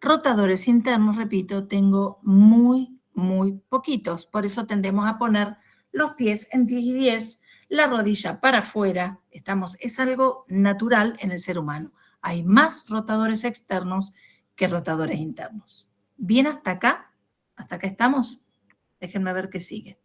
Rotadores internos, repito, tengo muy poquitos. Por eso tendemos a poner los pies en 10 y 10, la rodilla para afuera. Es algo natural en el ser humano. Hay más rotadores externos que rotadores internos. ¿Bien hasta acá? ¿Hasta acá estamos? Déjenme ver qué sigue.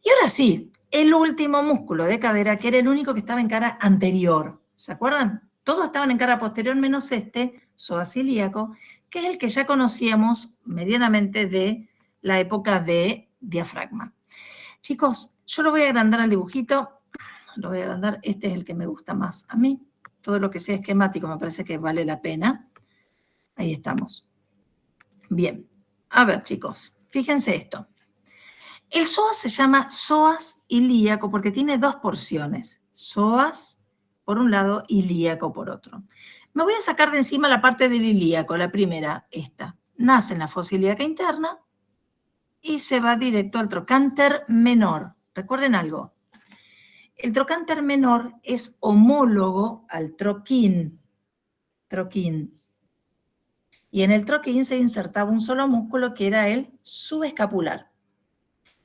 Y ahora sí, el último músculo de cadera, que era el único que estaba en cara anterior. ¿Se acuerdan? Todos estaban en cara posterior menos este, psoas ilíaco, que es el que ya conocíamos medianamente de la época de diafragma. Chicos, yo lo voy a agrandar al dibujito. Lo voy a agrandar. Este es el que me gusta más a mí. Todo lo que sea esquemático me parece que vale la pena. Ahí estamos. Bien. A ver, chicos, fíjense esto. El psoas se llama psoas ilíaco porque tiene 2 porciones. Psoas por un lado, ilíaco por otro. Me voy a sacar de encima la parte del ilíaco, la primera, esta. Nace en la fosa ilíaca interna y se va directo al trocánter menor. Recuerden algo. El trocánter menor es homólogo al troquín. Y en el troquín se insertaba un solo músculo que era el subescapular.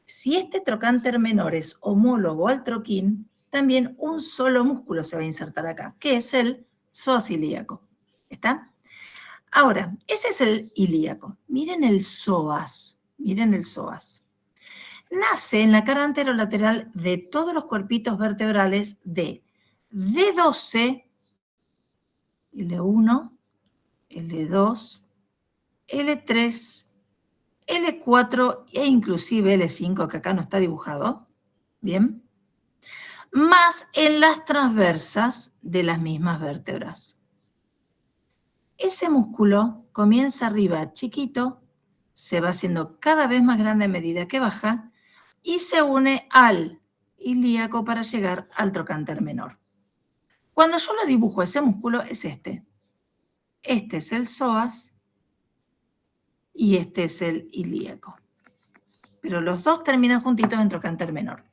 Si este trocánter menor es homólogo al troquín, también un solo músculo se va a insertar acá, que es el psoas ilíaco. ¿Está? Ahora, ese es el ilíaco. Miren el psoas. Miren el psoas. Nace en la cara anterolateral de todos los cuerpitos vertebrales de D12, L1, L2, L3, L4 e inclusive L5, que acá no está dibujado. Bien. Más en las transversas de las mismas vértebras. Ese músculo comienza arriba chiquito, se va haciendo cada vez más grande a medida que baja y se une al ilíaco para llegar al trocánter menor. Cuando yo lo dibujo, ese músculo es este. Este es el psoas y este es el ilíaco. Pero los dos terminan juntitos en trocánter menor.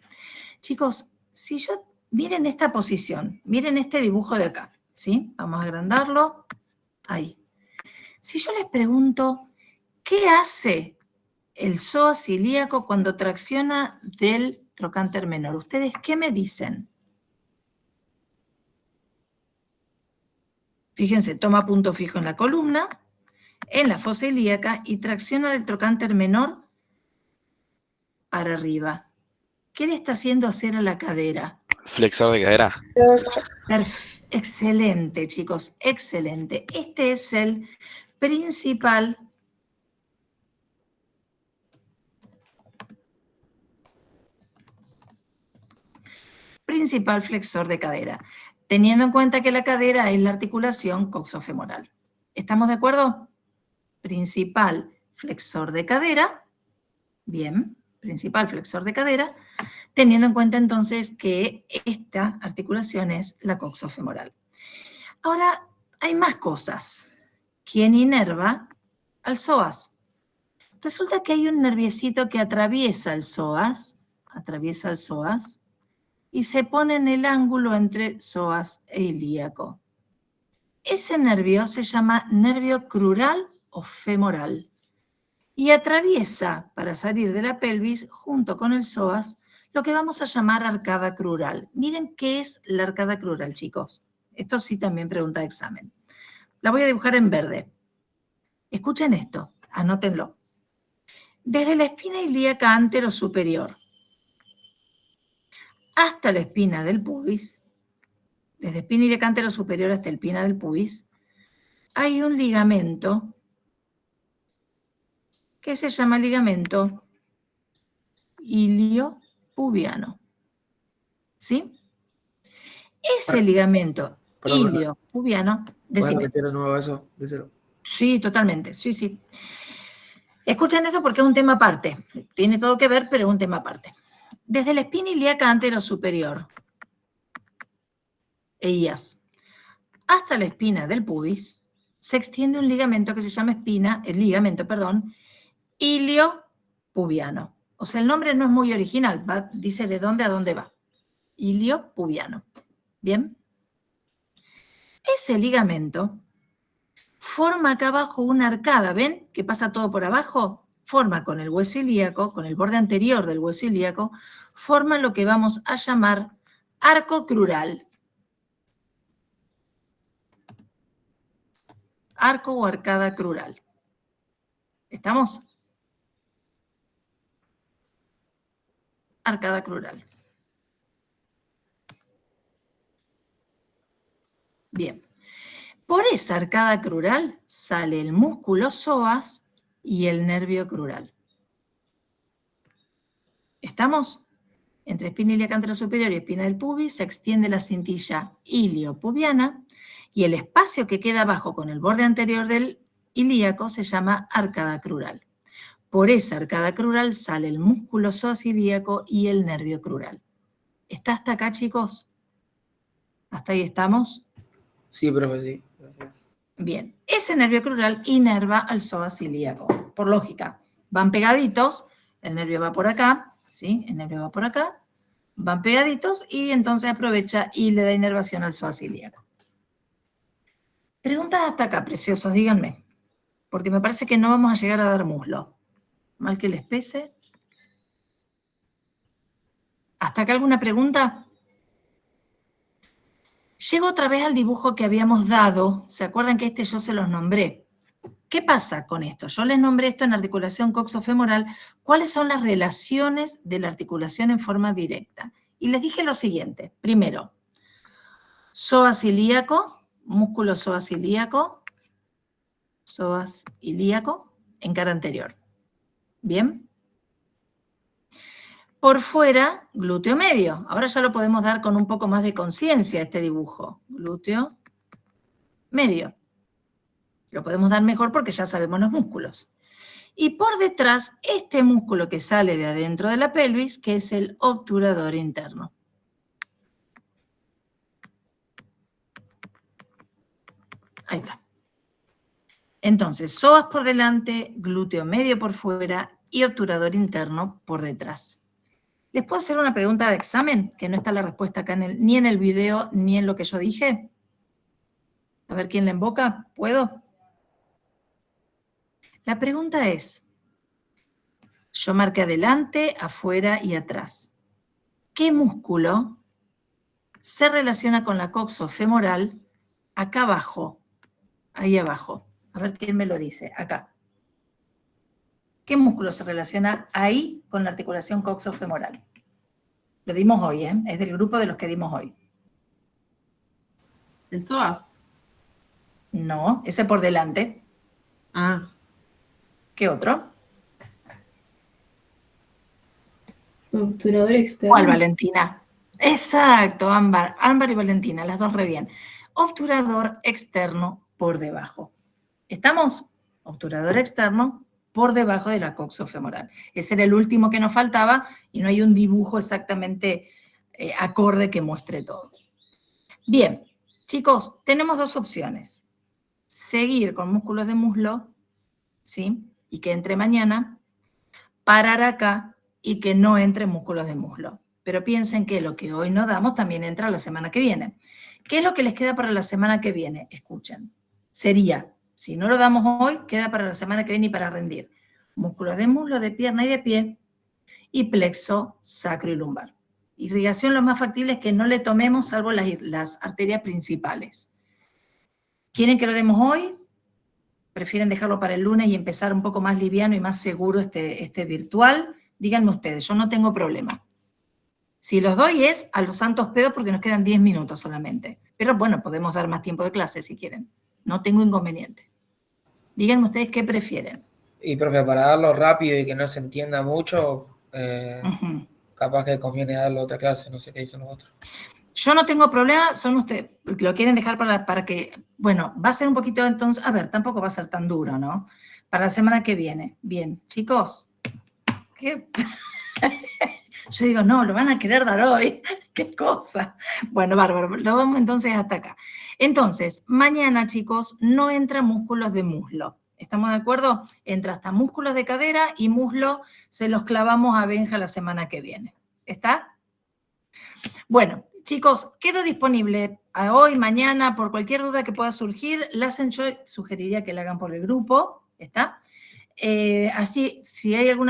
Chicos, si yo, miren esta posición, miren este dibujo de acá, ¿sí? Vamos a agrandarlo, ahí. Si yo les pregunto, ¿qué hace el psoas ilíaco cuando tracciona del trocánter menor? ¿Ustedes qué me dicen? Fíjense, toma punto fijo en la columna, en la fosa ilíaca y tracciona del trocánter menor para arriba. ¿Qué le está haciendo hacer a la cadera? Flexor de cadera. Excelente, chicos, excelente. Este es el principal flexor de cadera, teniendo en cuenta que la cadera es la articulación coxofemoral. ¿Estamos de acuerdo? Principal flexor de cadera. Bien, principal flexor de cadera, teniendo en cuenta entonces que esta articulación es la coxofemoral. Ahora, hay más cosas. ¿Quién inerva al psoas? Resulta que hay un nerviecito que atraviesa el psoas, y se pone en el ángulo entre psoas e ilíaco. Ese nervio se llama nervio crural o femoral y atraviesa, para salir de la pelvis, junto con el psoas, lo que vamos a llamar arcada crural. Miren qué es la arcada crural, chicos. Esto sí también pregunta de examen. La voy a dibujar en verde. Escuchen esto, anótenlo. Desde la espina ilíaca anterosuperior hasta la espina del pubis, desde espina ilíaca anterosuperior hasta la espina del pubis, hay un ligamento que se llama ligamento iliopubiano. ¿Sí? Ese ligamento iliopubiano... ¿Puedes repetir de nuevo eso de cero? Sí, totalmente, sí. Escuchen esto porque es un tema aparte. Tiene todo que ver, pero es un tema aparte. Desde la espina ilíaca anterosuperior, EIAS, hasta la espina del pubis, se extiende un ligamento que se llama iliopubiano. O sea, el nombre no es muy original, dice de dónde a dónde va. Iliopubiano. ¿Bien? Ese ligamento forma acá abajo una arcada, ¿ven? Que pasa todo por abajo. Forma con el hueso ilíaco, con el borde anterior del hueso ilíaco, forma lo que vamos a llamar arco crural. Arco o arcada crural. ¿Estamos? Arcada crural. Bien. Por esa arcada crural sale el músculo psoas y el nervio crural. ¿Estamos? Entre espina ilíaca anterosuperior y espina del pubis se extiende la cintilla iliopubiana y el espacio que queda abajo con el borde anterior del ilíaco se llama arcada crural. Por esa arcada crural sale el músculo psoas ilíaco y el nervio crural. ¿Está hasta acá, chicos? ¿Hasta ahí estamos? Sí, profe, sí. Gracias. Bien, ese nervio crural inerva al psoas ilíaco. Por lógica, van pegaditos, el nervio va por acá, ¿sí? El nervio va por acá, van pegaditos y entonces aprovecha y le da inervación al psoas ilíaco. Preguntas hasta acá, preciosos, díganme, porque me parece que no vamos a llegar a dar muslo. Mal que les pese. ¿Hasta acá alguna pregunta? Llego otra vez al dibujo que habíamos dado. ¿Se acuerdan que yo se los nombré? ¿Qué pasa con esto? Yo les nombré esto en articulación coxofemoral. ¿Cuáles son las relaciones de la articulación en forma directa? Y les dije lo siguiente. Primero, psoas ilíaco, músculo psoas ilíaco en cara anterior. ¿Bien? Por fuera, glúteo medio. Ahora ya lo podemos dar con un poco más de conciencia este dibujo. Glúteo medio. Lo podemos dar mejor porque ya sabemos los músculos. Y por detrás, este músculo que sale de adentro de la pelvis, que es el obturador interno. Ahí está. Entonces, psoas por delante, glúteo medio por fuera y obturador interno por detrás. ¿Les puedo hacer una pregunta de examen? Que no está la respuesta acá ni en el video ni en lo que yo dije. A ver quién la invoca. ¿Puedo? La pregunta es, yo marqué adelante, afuera y atrás. ¿Qué músculo se relaciona con la coxofemoral acá abajo? Ahí abajo. A ver quién me lo dice. Acá. ¿Qué músculo se relaciona ahí con la articulación coxofemoral? Lo dimos hoy, ¿eh? Es del grupo de los que dimos hoy. ¿El psoas? No, ese por delante. Ah. ¿Qué otro? Obturador externo. ¿Cuál, Valentina? Exacto, Ámbar y Valentina, las dos re bien. Obturador externo por debajo. ¿Estamos? Obturador externo por debajo de la coxofemoral. Ese era el último que nos faltaba y no hay un dibujo exactamente acorde que muestre todo. Bien, chicos, tenemos dos opciones. Seguir con músculos de muslo, ¿sí? Y que entre mañana, parar acá y que no entre músculos de muslo. Pero piensen que lo que hoy no damos también entra la semana que viene. ¿Qué es lo que les queda para la semana que viene? Escuchen. Sería, si no lo damos hoy, queda para la semana que viene y para rendir. Músculos de muslo, de pierna y de pie y plexo sacro y lumbar. Irrigación lo más factible es que no le tomemos salvo las arterias principales. ¿Quieren que lo demos hoy? ¿Prefieren dejarlo para el lunes y empezar un poco más liviano y más seguro este virtual? Díganme ustedes, yo no tengo problema. Si los doy es a los santos pedos porque nos quedan 10 minutos solamente. Pero bueno, podemos dar más tiempo de clase si quieren. No tengo inconveniente. Díganme ustedes qué prefieren. Y profe, para darlo rápido y que no se entienda mucho, capaz que conviene darle otra clase, no sé qué dicen los otros. Yo no tengo problema, son ustedes, lo quieren dejar para que, bueno, va a ser un poquito entonces, a ver, tampoco va a ser tan duro, ¿no? Para la semana que viene. Bien, chicos, ¿qué? Yo digo, no, lo van a querer dar hoy, qué cosa. Bueno, bárbaro, lo vamos entonces hasta acá. Entonces, mañana, chicos, no entra músculos de muslo. ¿Estamos de acuerdo? Entra hasta músculos de cadera y muslo se los clavamos a Benja la semana que viene. ¿Está? Bueno, chicos, quedo disponible a hoy, mañana, por cualquier duda que pueda surgir. Yo sugeriría que la hagan por el grupo, ¿está? Así, si hay alguna